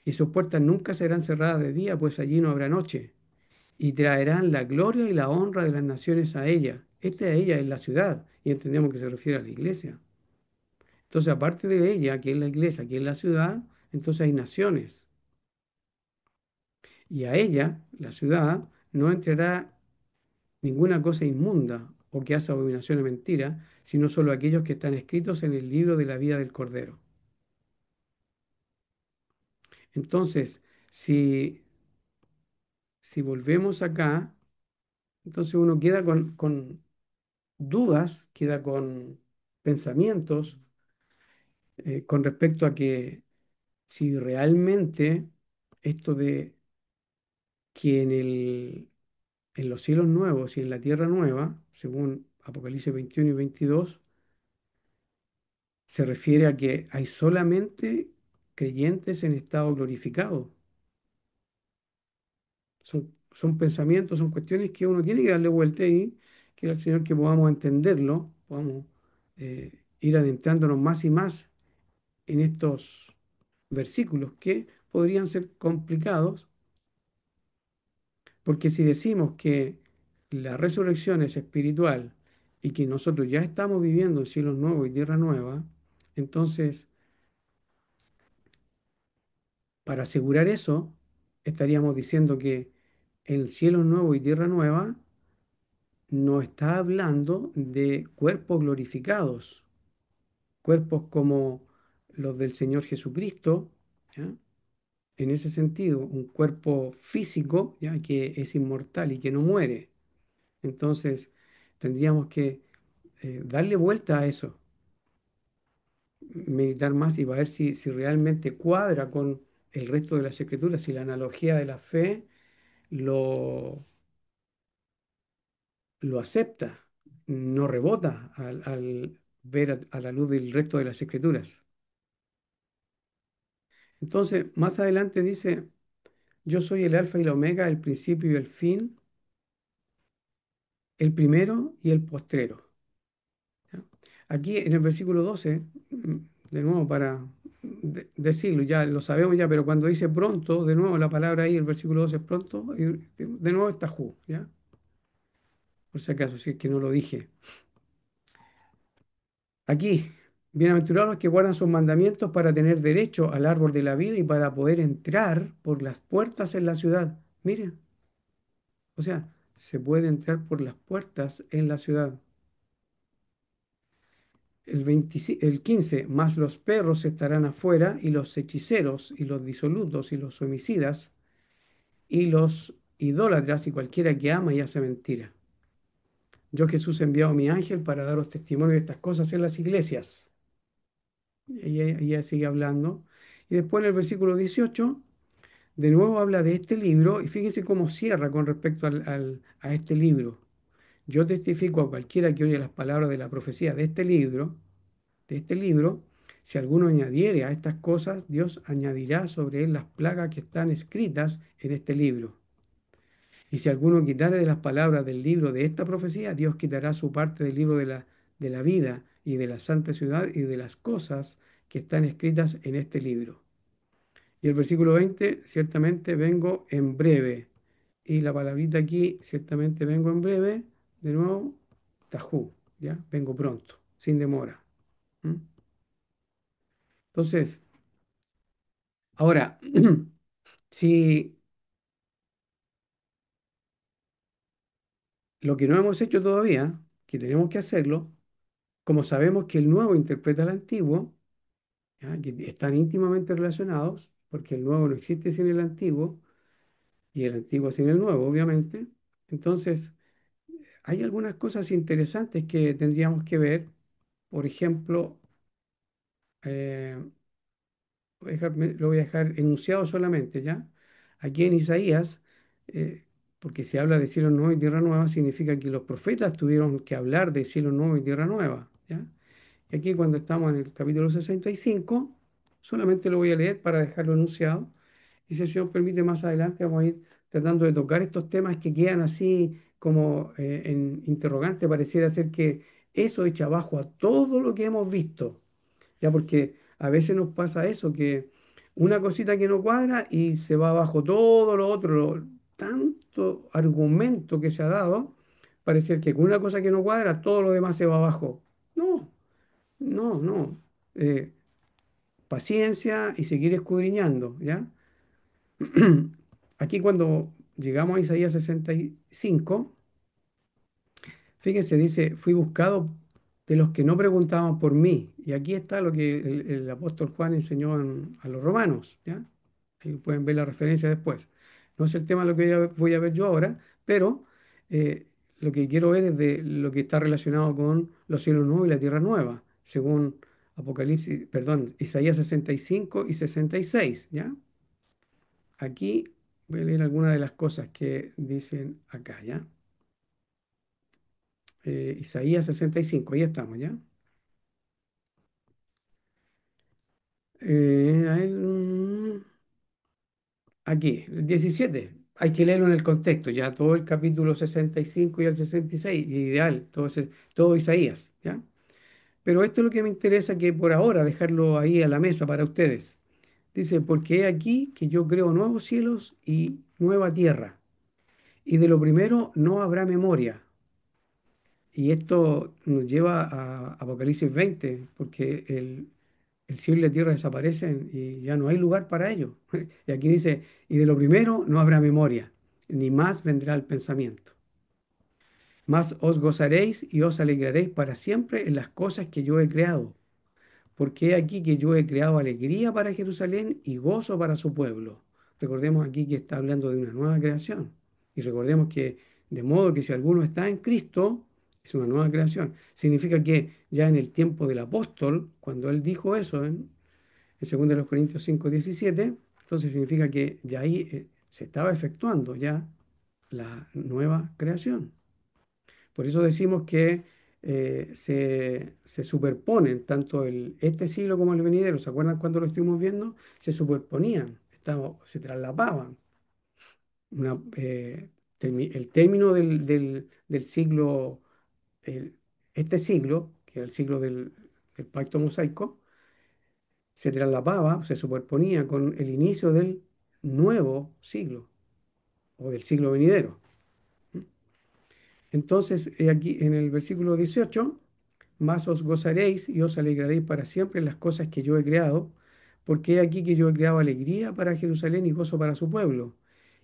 Y sus puertas nunca serán cerradas de día, pues allí no habrá noche. Y traerán la gloria y la honra de las naciones a ella. Esta ella es la ciudad, y entendemos que se refiere a la iglesia. Entonces, aparte de ella, que es la iglesia, que es la ciudad, entonces hay naciones. Y a ella, la ciudad, no entrará ninguna cosa inmunda o que hace abominación o mentira, sino solo aquellos que están escritos en el libro de la vida del Cordero. Entonces, si, si volvemos acá, entonces uno queda con dudas, queda con pensamientos con respecto a que si realmente esto de que en los cielos nuevos y en la tierra nueva, según Apocalipsis 21 y 22, se refiere a que hay solamente creyentes en estado glorificado. Son pensamientos, son cuestiones que uno tiene que darle vuelta ahí, que el Señor que podamos entenderlo, podamos ir adentrándonos más y más en estos versículos que podrían ser complicados, porque si decimos que la resurrección es espiritual y que nosotros ya estamos viviendo en cielos nuevos y tierra nueva, entonces, para asegurar eso, estaríamos diciendo que el cielo nuevo y tierra nueva no está hablando de cuerpos glorificados, cuerpos como los del Señor Jesucristo, ¿ya? En ese sentido, un cuerpo físico, ¿ya? Que es inmortal y que no muere. Entonces, tendríamos que darle vuelta a eso, meditar más y ver si realmente cuadra con el resto de las escrituras, si la analogía de la fe lo, lo acepta, no rebota al ver a la luz del resto de las escrituras. Entonces, más adelante dice, yo soy el alfa y la omega, el principio y el fin, el primero y el postrero. ¿Ya? Aquí en el versículo 12, de nuevo para decirlo, ya lo sabemos ya, pero cuando dice pronto, de nuevo la palabra ahí, el versículo 12 es pronto, y de nuevo está Ju, ¿ya? Por si acaso, si es que no lo dije. Aquí. Bienaventurados los que guardan sus mandamientos para tener derecho al árbol de la vida y para poder entrar por las puertas en la ciudad. Miren, o sea, se puede entrar por las puertas en la ciudad. El 15, más los perros estarán afuera, y los hechiceros, y los disolutos, y los homicidas, y los idólatras, y cualquiera que ama y hace mentira. Yo Jesús he enviado a mi ángel para daros testimonio de estas cosas en las iglesias. Y ella sigue hablando. Y después en el versículo 18, de nuevo habla de este libro, y fíjense cómo cierra con respecto a este libro. Yo testifico a cualquiera que oye las palabras de la profecía de este libro, si alguno añadiere a estas cosas, Dios añadirá sobre él las plagas que están escritas en este libro. Y si alguno quitare de las palabras del libro de esta profecía, Dios quitará su parte del libro de la vida y de la santa ciudad y de las cosas que están escritas en este libro. Y el versículo 20, ciertamente vengo en breve. Y la palabrita aquí, ciertamente vengo en breve, de nuevo, tajú, ¿ya? Vengo pronto, sin demora. ¿Mm? Entonces, ahora, si lo que no hemos hecho todavía, que tenemos que hacerlo, como sabemos que el nuevo interpreta al antiguo, ¿ya? Que están íntimamente relacionados, porque el nuevo no existe sin el antiguo y el antiguo sin el nuevo, obviamente. Entonces, hay algunas cosas interesantes que tendríamos que ver. Por ejemplo, eh, lo voy a dejar enunciado solamente, ¿ya? Aquí en Isaías, eh, porque se habla de cielo nuevo y tierra nueva, significa que los profetas tuvieron que hablar de cielo nuevo y tierra nueva, ¿ya? Y aquí cuando estamos en el capítulo 65, solamente lo voy a leer para dejarlo enunciado. Y si el Señor permite, más adelante vamos a ir tratando de tocar estos temas que quedan así como en interrogante. Pareciera ser que eso echa abajo a todo lo que hemos visto, ya, porque a veces nos pasa eso, que una cosita que no cuadra y se va abajo todo lo otro, tanto argumento que se ha dado, parece que con una cosa que no cuadra, todo lo demás se va abajo. No, no, no. Eh, Paciencia y seguir escudriñando, ¿ya? Aquí cuando llegamos a Isaías 65, fíjense, dice, fui buscado de los que no preguntaban por mí. Y aquí está lo que el apóstol Juan enseñó a los romanos, ¿ya? Ahí pueden ver la referencia después. No es el tema de lo que voy a ver yo ahora, pero lo que quiero ver es de lo que está relacionado con los cielos nuevos y la tierra nueva, según Apocalipsis, perdón, Isaías 65 y 66, ¿ya? Aquí voy a leer algunas de las cosas que dicen acá, ¿ya? Isaías 65, ahí estamos, ¿ya? Aquí, el 17. Hay que leerlo en el contexto, ya todo el capítulo 65 y el 66, ideal, todo Isaías, ¿ya? Pero esto es lo que me interesa, que por ahora dejarlo ahí a la mesa para ustedes. Dice, porque he aquí que yo creo nuevos cielos y nueva tierra, y de lo primero no habrá memoria. Y esto nos lleva a Apocalipsis 20, porque el cielo y la tierra desaparecen y ya no hay lugar para ellos. Y aquí dice, y de lo primero no habrá memoria, ni más vendrá el pensamiento. Mas os gozaréis y os alegraréis para siempre en las cosas que yo he creado, porque he aquí que yo he creado alegría para Jerusalén y gozo para su pueblo. Recordemos aquí que está hablando de una nueva creación. Y recordemos que de modo que si alguno está en Cristo, es una nueva creación. Significa que ya en el tiempo del apóstol, cuando él dijo eso en 2 Corintios 5:17, entonces significa que ya ahí se estaba efectuando ya la nueva creación. Por eso decimos que se superponen tanto este siglo como el venidero. ¿Se acuerdan cuando lo estuvimos viendo? Se superponían, se traslapaban. El término del siglo, el- este siglo, que es el siglo del pacto mosaico, se traslapaba, se superponía con el inicio del nuevo siglo o del siglo venidero. Entonces, aquí en el versículo 18, mas os gozaréis y os alegraréis para siempre en las cosas que yo he creado, porque he aquí que yo he creado alegría para Jerusalén y gozo para su pueblo.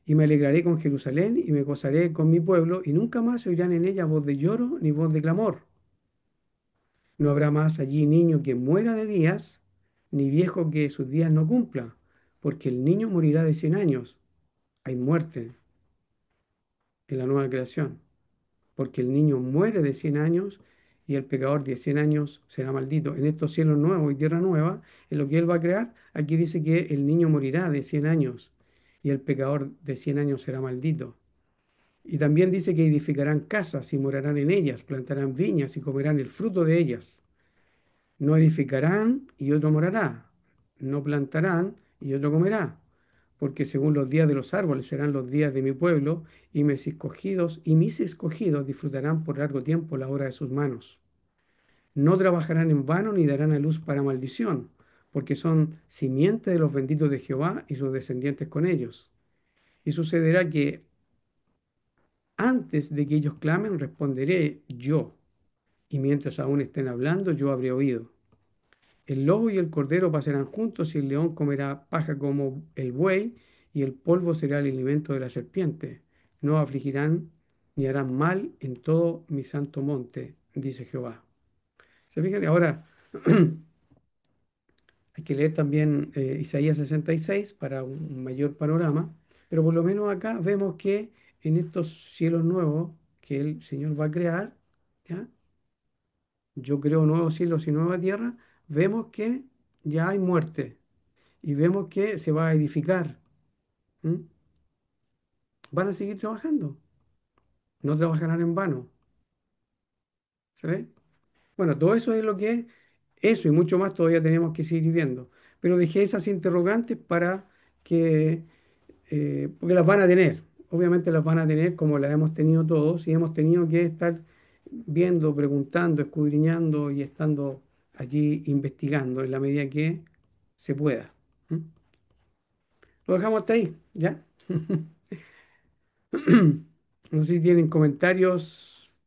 Y me alegraré con Jerusalén y me gozaré con mi pueblo, y nunca más se oirán en ella voz de lloro ni voz de clamor. No habrá más allí niño que muera de días, ni viejo que sus días no cumpla, porque el niño morirá de 100 años. Hay muerte en la nueva creación, porque el niño muere de 100 años y el pecador de 100 años será maldito. En estos cielos nuevos y tierra nueva, en lo que él va a crear, aquí dice que el niño morirá de 100 años y el pecador de 100 años será maldito. Y también dice que edificarán casas y morarán en ellas, plantarán viñas y comerán el fruto de ellas. No edificarán y otro morará, no plantarán y otro comerá, porque según los días de los árboles serán los días de mi pueblo, y mis escogidos disfrutarán por largo tiempo la obra de sus manos. No trabajarán en vano ni darán a luz para maldición, porque son simiente de los benditos de Jehová y sus descendientes con ellos. Y sucederá que antes de que ellos clamen, responderé yo, y mientras aún estén hablando, yo habré oído. El lobo y el cordero pasarán juntos y el león comerá paja como el buey y el polvo será el alimento de la serpiente. No afligirán ni harán mal en todo mi santo monte, dice Jehová. ¿Se fijan? Ahora hay que leer también Isaías 66 para un mayor panorama, pero por lo menos acá vemos que en estos cielos nuevos que el Señor va a crear, ¿ya? Yo creo nuevos cielos y nueva tierra, vemos que ya hay muerte y vemos que se va a edificar. ¿M? Van a seguir trabajando, no trabajarán en vano. ¿Se ve? Bueno, todo eso es lo que eso y mucho más todavía tenemos que seguir viendo. Pero dejé esas interrogantes para que, porque las van a tener, obviamente las van a tener como las hemos tenido todos y hemos tenido que estar viendo, preguntando, escudriñando y estando allí investigando en la medida que se pueda. ¿M? Lo dejamos hasta ahí, ¿ya? No sé si tienen comentarios,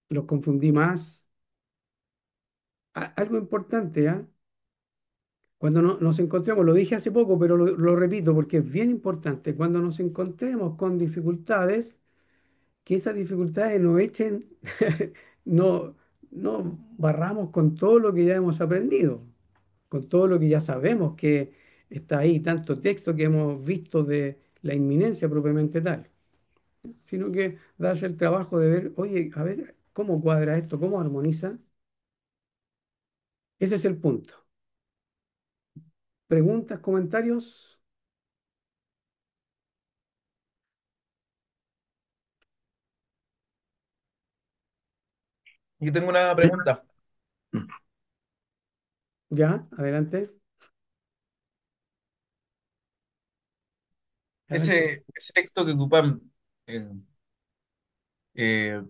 los confundí más. Algo importante, ¿ah? Cuando nos encontremos, lo dije hace poco, pero lo repito porque es bien importante, cuando nos encontremos con dificultades, que esas dificultades nos echen, no, no barramos con todo lo que ya hemos aprendido, con todo lo que ya sabemos que está ahí, tanto texto que hemos visto de la inminencia propiamente tal, sino que darse el trabajo de ver, oye, a ver, ¿cómo cuadra esto? ¿Cómo armoniza? Ese es el punto. ¿Preguntas, comentarios? Yo tengo una pregunta. Ya, adelante. Adelante. Ese texto que ocupan eh, eh,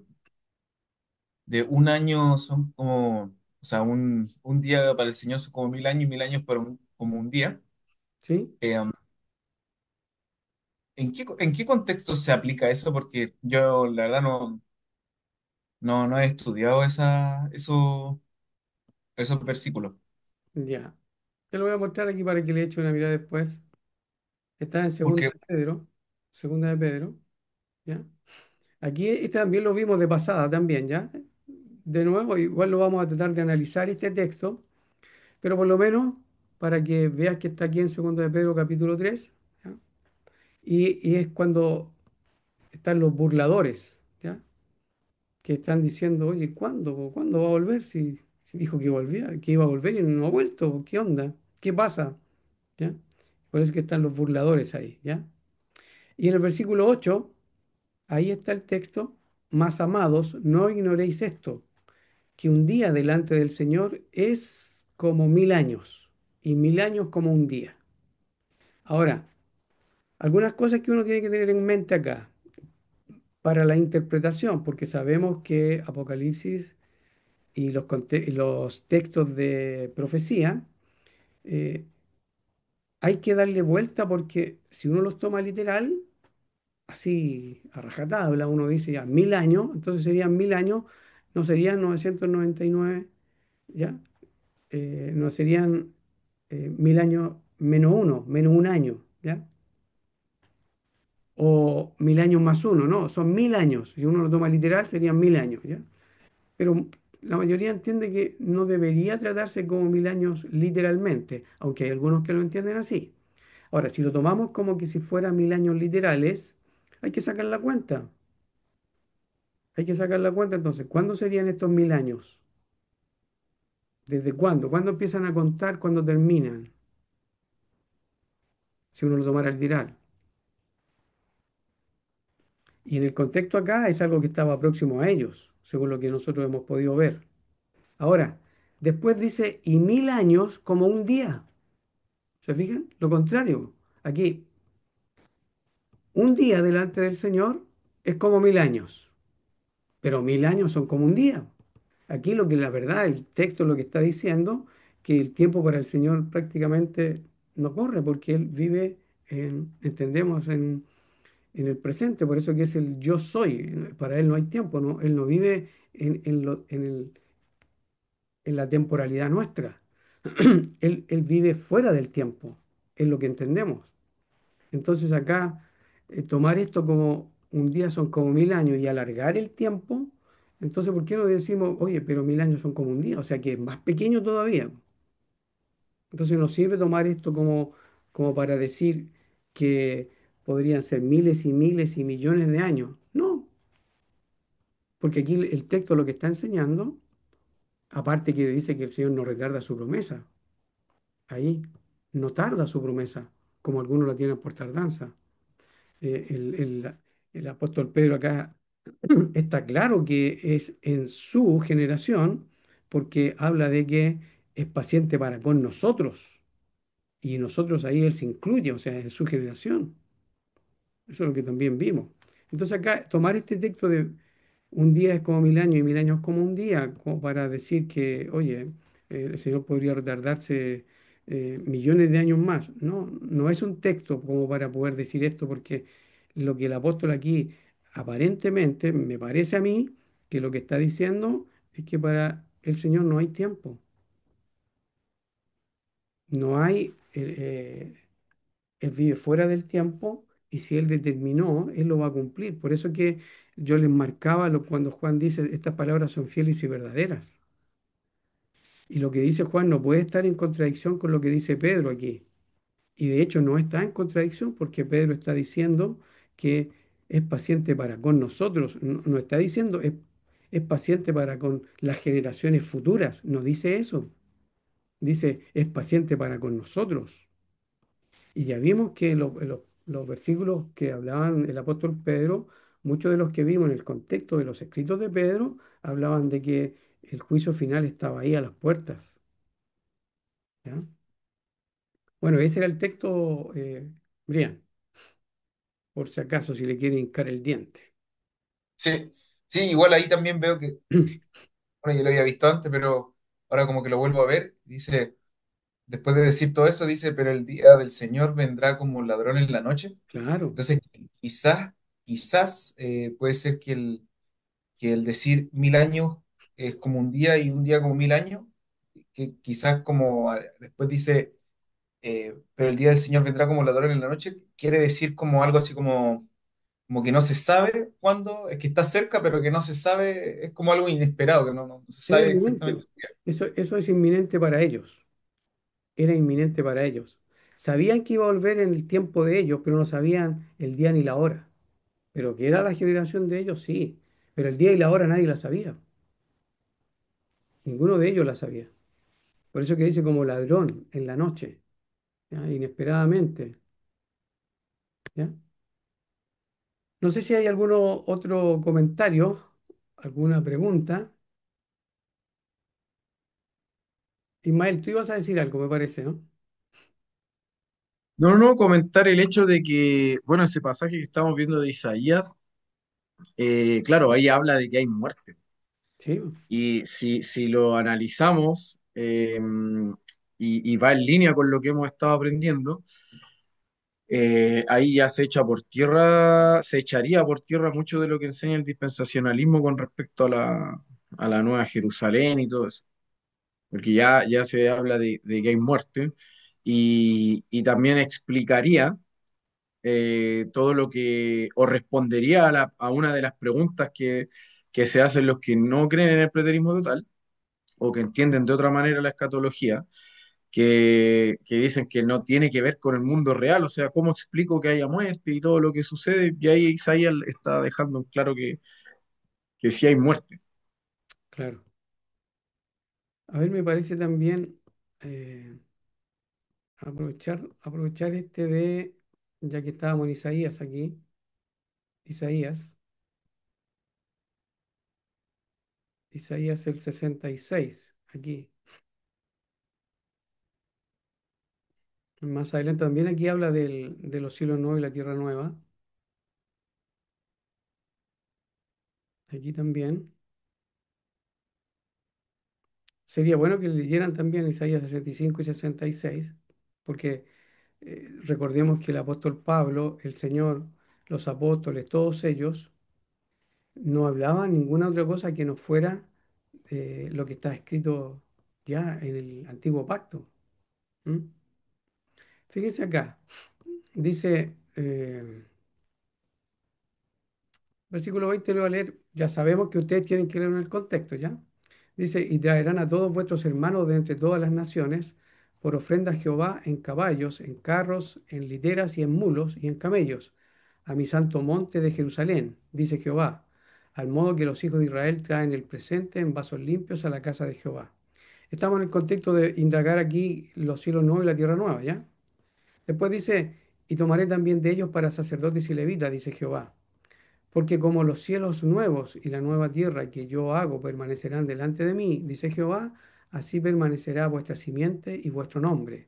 de un año son como, o sea, un día para el Señor son como 1000 años y 1000 años para como un día. ¿Sí? Eh, en qué contexto se aplica eso? Porque yo, la verdad, no he estudiado esos versículos. Ya. Te lo voy a mostrar aquí para que le eche una mirada después. Está en Segunda Porque, de Pedro. Segunda de Pedro. ¿Ya? Aquí este también lo vimos de pasada también, ¿ya? De nuevo, igual lo vamos a tratar de analizar este texto, pero por lo menos para que veas que está aquí en Segunda de Pedro capítulo 3, ¿ya? Y es cuando están los burladores, ¿ya? Que están diciendo, oye, ¿cuándo? ¿Cuándo va a volver? Si dijo que volvía, que iba a volver y no ha vuelto, ¿qué onda? ¿Qué pasa? ¿Ya? Por eso es que están los burladores ahí, ¿ya? Y en el versículo 8 ahí está el texto, más amados, no ignoréis esto, que un día delante del Señor es como 1000 años, y 1000 años como un día. Ahora, algunas cosas que uno tiene que tener en mente acá para la interpretación, porque sabemos que Apocalipsis y los textos de profecía, eh, hay que darle vuelta porque si uno los toma literal, así a rajatabla, uno dice ya 1000 años, entonces serían 1000 años, no serían 999, ¿ya? No serían 1000 años menos uno, menos un año, ¿ya? O 1000 años más uno, no, son 1000 años. Si uno lo toma literal, serían 1000 años, ¿ya? Pero la mayoría entiende que no debería tratarse como 1000 años literalmente, aunque hay algunos que lo entienden así. Ahora, si lo tomamos como que si fueran 1000 años literales, hay que sacar la cuenta. Hay que sacar la cuenta entonces. ¿Cuándo serían estos 1000 años? ¿Desde cuándo? ¿Cuándo empiezan a contar? ¿Cuándo terminan? Si uno lo tomara literal. Y en el contexto acá es algo que estaba próximo a ellos, según lo que nosotros hemos podido ver. Ahora, después dice, y 1000 años como un día. ¿Se fijan? Lo contrario. Aquí, un día delante del Señor es como 1000 años, pero 1000 años son como un día. Aquí lo que la verdad, el texto lo que está diciendo, que el tiempo para el Señor prácticamente no corre, porque Él vive, entendemos, en el presente, por eso que es el yo soy. Para Él no hay tiempo, ¿no? Él no vive en la temporalidad nuestra. Él vive fuera del tiempo, es lo que entendemos. Entonces acá, tomar esto como un día son como 1000 años y alargar el tiempo, entonces ¿por qué no decimos, oye, pero 1000 años son como un día? O sea que es más pequeño todavía. Entonces nos sirve tomar esto como para decir que podrían ser miles y miles y millones de años. No, porque aquí el texto lo que está enseñando, aparte que dice que el Señor no retarda su promesa, ahí no tarda su promesa, como algunos la tienen por tardanza. Eh, el, el- el apóstol Pedro acá está claro que es en su generación, porque habla de que es paciente para con nosotros, y nosotros ahí él se incluye, o sea, es su generación. Eso es lo que también vimos. Entonces acá tomar este texto de un día es como 1000 años y 1000 años como un día, como para decir que, oye, el Señor podría retardarse millones de años más. No, no es un texto como para poder decir esto, porque lo que el apóstol aquí aparentemente me parece a mí que lo que está diciendo es que para el Señor no hay tiempo, no hay, Él vive fuera del tiempo y si Él determinó, Él lo va a cumplir. Por eso que yo les marcaba cuando Juan dice, estas palabras son fieles y verdaderas. Y lo que dice Juan no puede estar en contradicción con lo que dice Pedro aquí. Y de hecho no está en contradicción porque Pedro está diciendo que es paciente para con nosotros. No, no está diciendo es paciente para con las generaciones futuras. No dice eso. Dice es paciente para con nosotros. Y ya vimos que los versículos que hablaban el apóstol Pedro, muchos de los que vimos en el contexto de los escritos de Pedro, hablaban de que el juicio final estaba ahí a las puertas. ¿Ya? Bueno, ese era el texto, Brian, por si acaso, si le quiere hincar el diente. Sí, sí, igual ahí también veo que, bueno, yo lo había visto antes, pero ahora como que lo vuelvo a ver, dice, después de decir todo eso, dice, pero el día del Señor vendrá como un ladrón en la noche. Claro, Entonces, quizás puede ser que el decir 1000 años es como un día y un día como 1000 años, que quizás como después dice, pero el día del Señor vendrá como ladrón en la noche, quiere decir como algo así como que no se sabe cuándo, es que está cerca, pero que no se sabe, es como algo inesperado, que no se era sabe inminente. exactamente. Eso es inminente para ellos. Era inminente para ellos. Sabían que iba a volver en el tiempo de ellos, pero no sabían el día ni la hora. Pero que era la generación de ellos, sí. Pero el día y la hora nadie la sabía. Ninguno de ellos la sabía. Por eso que dice como ladrón en la noche, ¿ya? Inesperadamente, ¿ya? No sé si hay alguno otro comentario, alguna pregunta. Ismael, tú ibas a decir algo, me parece, ¿no? No, no, no, comentar el hecho de que, bueno, ese pasaje que estamos viendo de Isaías, claro, ahí habla de que hay muerte. Sí, Y si lo analizamos y va en línea con lo que hemos estado aprendiendo, ahí ya se echa por tierra, se echaría por tierra mucho de lo que enseña el dispensacionalismo con respecto a la Nueva Jerusalén y todo eso, porque ya se habla de que hay muerte y también explicaría todo lo que, o respondería a una de las preguntas que se hacen los que no creen en el preterismo total o que entienden de otra manera la escatología, que dicen que no tiene que ver con el mundo real, o sea, ¿cómo explico que haya muerte y todo lo que sucede? Y ahí Isaías está dejando en claro que sí hay muerte. Claro. A ver, me parece también eh, aprovechar ya que estábamos en Isaías aquí, Isaías, Isaías el 66 aquí. Más adelante también aquí habla de los cielos nuevos y la tierra nueva. Aquí también. Sería bueno que leyeran también Isaías 65 y 66, porque recordemos que el apóstol Pablo, el Señor, los apóstoles, todos ellos, no hablaban ninguna otra cosa que no fuera lo que está escrito ya en el antiguo pacto. ¿M? Fíjense acá, dice, versículo 20 lo voy a leer, ya sabemos que ustedes tienen que leer en el contexto, ¿ya? Dice, y traerán a todos vuestros hermanos de entre todas las naciones por ofrenda a Jehová en caballos, en carros, en literas y en mulos y en camellos, a mi santo monte de Jerusalén, dice Jehová, al modo que los hijos de Israel traen el presente en vasos limpios a la casa de Jehová. Estamos en el contexto de indagar aquí los cielos nuevos y la tierra nueva, ¿ya? Después dice, y tomaré también de ellos para sacerdotes y levitas, dice Jehová. Porque como los cielos nuevos y la nueva tierra que yo hago permanecerán delante de mí, dice Jehová, así permanecerá vuestra simiente y vuestro nombre.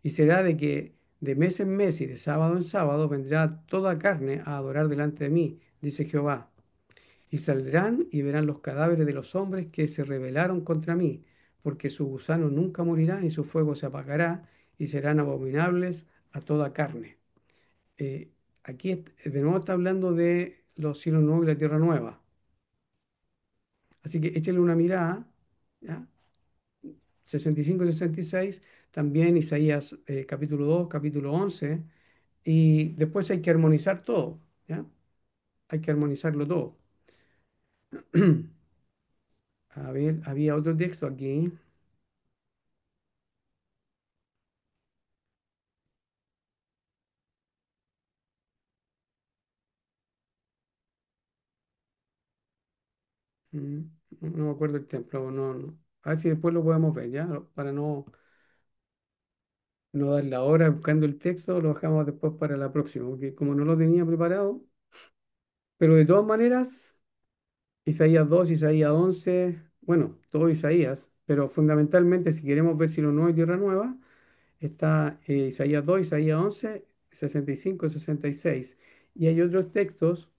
Y será de que de mes en mes y de sábado en sábado vendrá toda carne a adorar delante de mí, dice Jehová. Y saldrán y verán los cadáveres de los hombres que se rebelaron contra mí, porque su gusano nunca morirá y su fuego se apagará y serán abominables a toda carne. Eh, aquí de nuevo está hablando de los cielos nuevos y la tierra nueva. Así que échale una mirada, ¿ya? 65 y 66, también Isaías capítulo 2, capítulo 11, y después hay que armonizar todo, ¿ya? Hay que armonizarlo todo. A ver, había otro texto aquí. Mm, no me acuerdo el templo, no. A ver si después lo podemos ver, ¿ya? Para no dar la hora buscando el texto, lo dejamos después para la próxima, porque como no lo tenía preparado, pero de todas maneras, Isaías 2, Isaías 11, bueno, todo Isaías, pero fundamentalmente si queremos ver si lo nuevo y tierra nueva, está Isaías 2, Isaías 11, 65, 66. Y hay otros textos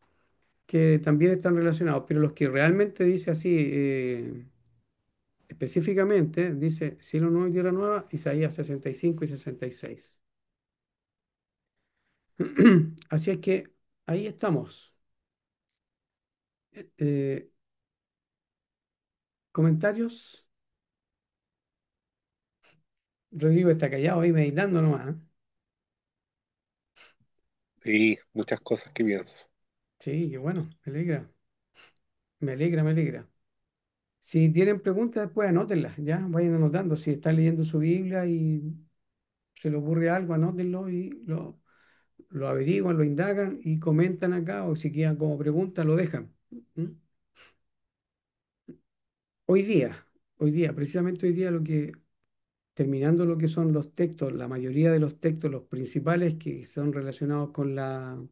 que también están relacionados, pero los que realmente dice así, específicamente, dice cielo nuevo y tierra nueva, Isaías 65 y 66. Así es que ahí estamos. Eh, ¿Comentarios? Rodrigo está callado ahí meditando nomás. ¿Eh? Sí, muchas cosas que pienso. Sí, qué bueno, me alegra, me alegra, me alegra. Si tienen preguntas, después anótenlas, ya, vayan anotando. Si están leyendo su Biblia y se le ocurre algo, anótenlo y lo averiguan, lo indagan y comentan acá, o si quedan como pregunta, lo dejan. ¿Mm? Hoy día, precisamente hoy día, terminando lo que son los textos, la mayoría de los textos, los principales que son relacionados con las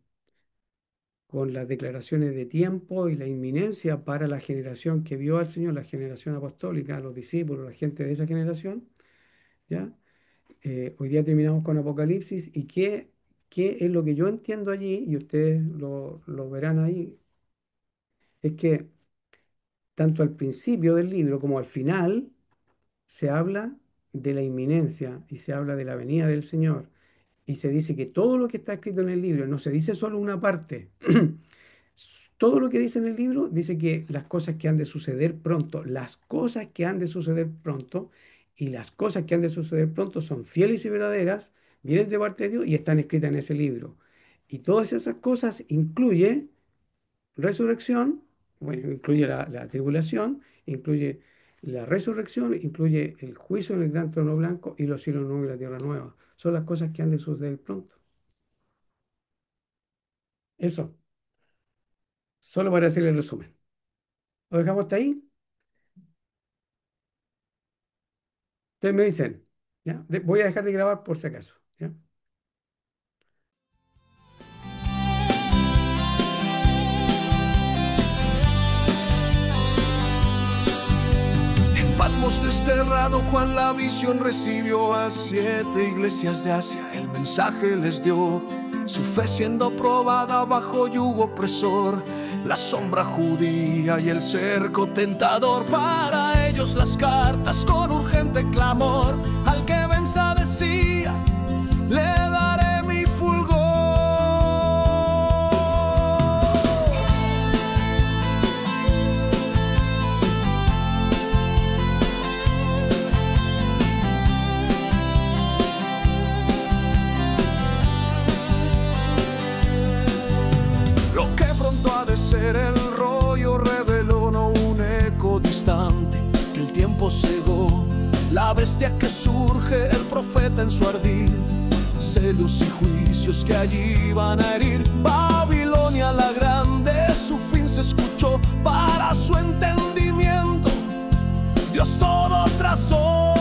declaraciones de tiempo y la inminencia para la generación que vio al Señor, la generación apostólica, los discípulos, la gente de esa generación, ¿ya? Hoy día terminamos con Apocalipsis y qué es lo que yo entiendo allí, y ustedes lo verán ahí, es que tanto al principio del libro como al final se habla de la inminencia y se habla de la venida del Señor y se dice que todo lo que está escrito en el libro, no se dice solo una parte, todo lo que dice en el libro dice que las cosas que han de suceder pronto, las cosas que han de suceder pronto, y las cosas que han de suceder pronto son fieles y verdaderas, vienen de parte de Dios y están escritas en ese libro. Y todas esas cosas incluye resurrección, bueno, incluye la tribulación, incluye la resurrección, incluye el juicio en el gran trono blanco y los cielos nuevos y la tierra nueva. Son las cosas que han de suceder pronto. Eso, solo para hacer el resumen. ¿Lo dejamos hasta ahí? Ustedes me dicen, ¿ya? Voy a dejar de grabar por si acaso, ¿ya? En Patmos desterrado, Juan la visión recibió. A 7 iglesias de Asia el mensaje les dio. Su fe siendo probada bajo yugo opresor, la sombra judía y el cerco tentador. Para ellos las cartas con urgente clamor. Al que venza decía, le daré mi fulgor. Lo que pronto ha de ser el rollo reveló no un eco distante que el tiempo cegó. La bestia que surge, el profeta en su ardid, celos y juicios que allí van a herir. Babilonia la grande, su fin se escuchó. Para su entendimiento Dios todo trazó.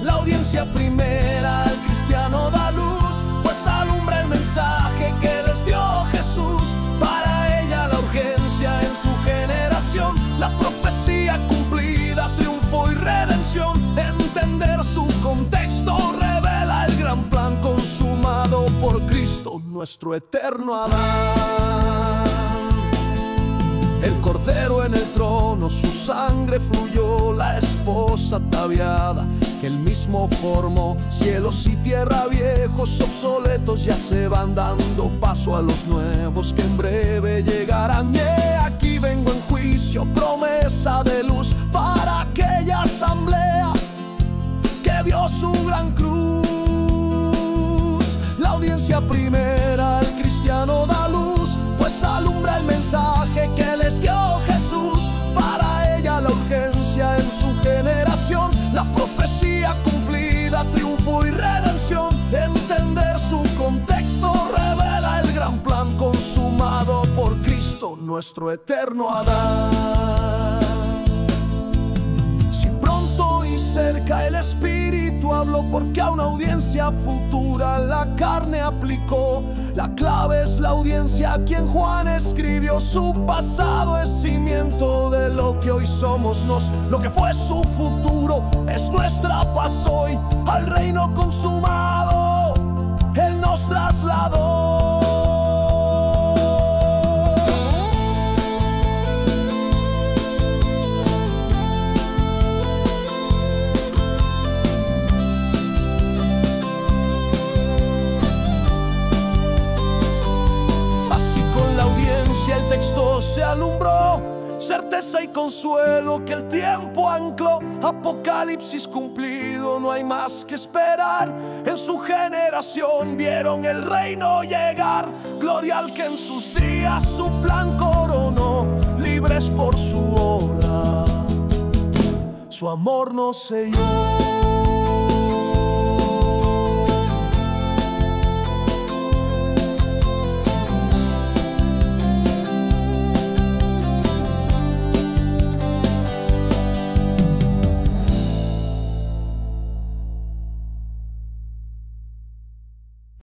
La audiencia primera al cristiano da luz, pues alumbra el mensaje que les dio Jesús. Para ella la urgencia en su generación, la profecía cumplida, triunfo y redención. Entender su contexto revela el gran plan consumado por Cristo, nuestro eterno Adán. El cordero en el trono, su sangre fluyó. La esposa ataviada que él mismo formó. Cielos y tierra viejos, obsoletos, ya se van dando paso a los nuevos que en breve llegarán. Y aquí vengo en juicio, promesa de luz para aquella asamblea que vio su gran cruz. La audiencia primera al cristiano da luz, pues alumbra el mensaje que les dio Jesús. Para ella la urgencia en su generación, la profecía cumplida, triunfo y redención. Entender su contexto revela el gran plan consumado por Cristo, nuestro eterno Adán. Si pronto y cerca el Espíritu habló, porque a una audiencia futura la carne aplicó. La clave es la audiencia a quien Juan escribió. Su pasado es cimiento de lo que hoy somos nos. Lo que fue su futuro es nuestra paz hoy. Al reino consumado Él nos trasladó. El texto se alumbró, certeza y consuelo que el tiempo ancló. Apocalipsis cumplido, no hay más que esperar. En su generación vieron el reino llegar. Gloria al que en sus días su plan coronó. Libres por su obra, su amor nos selló.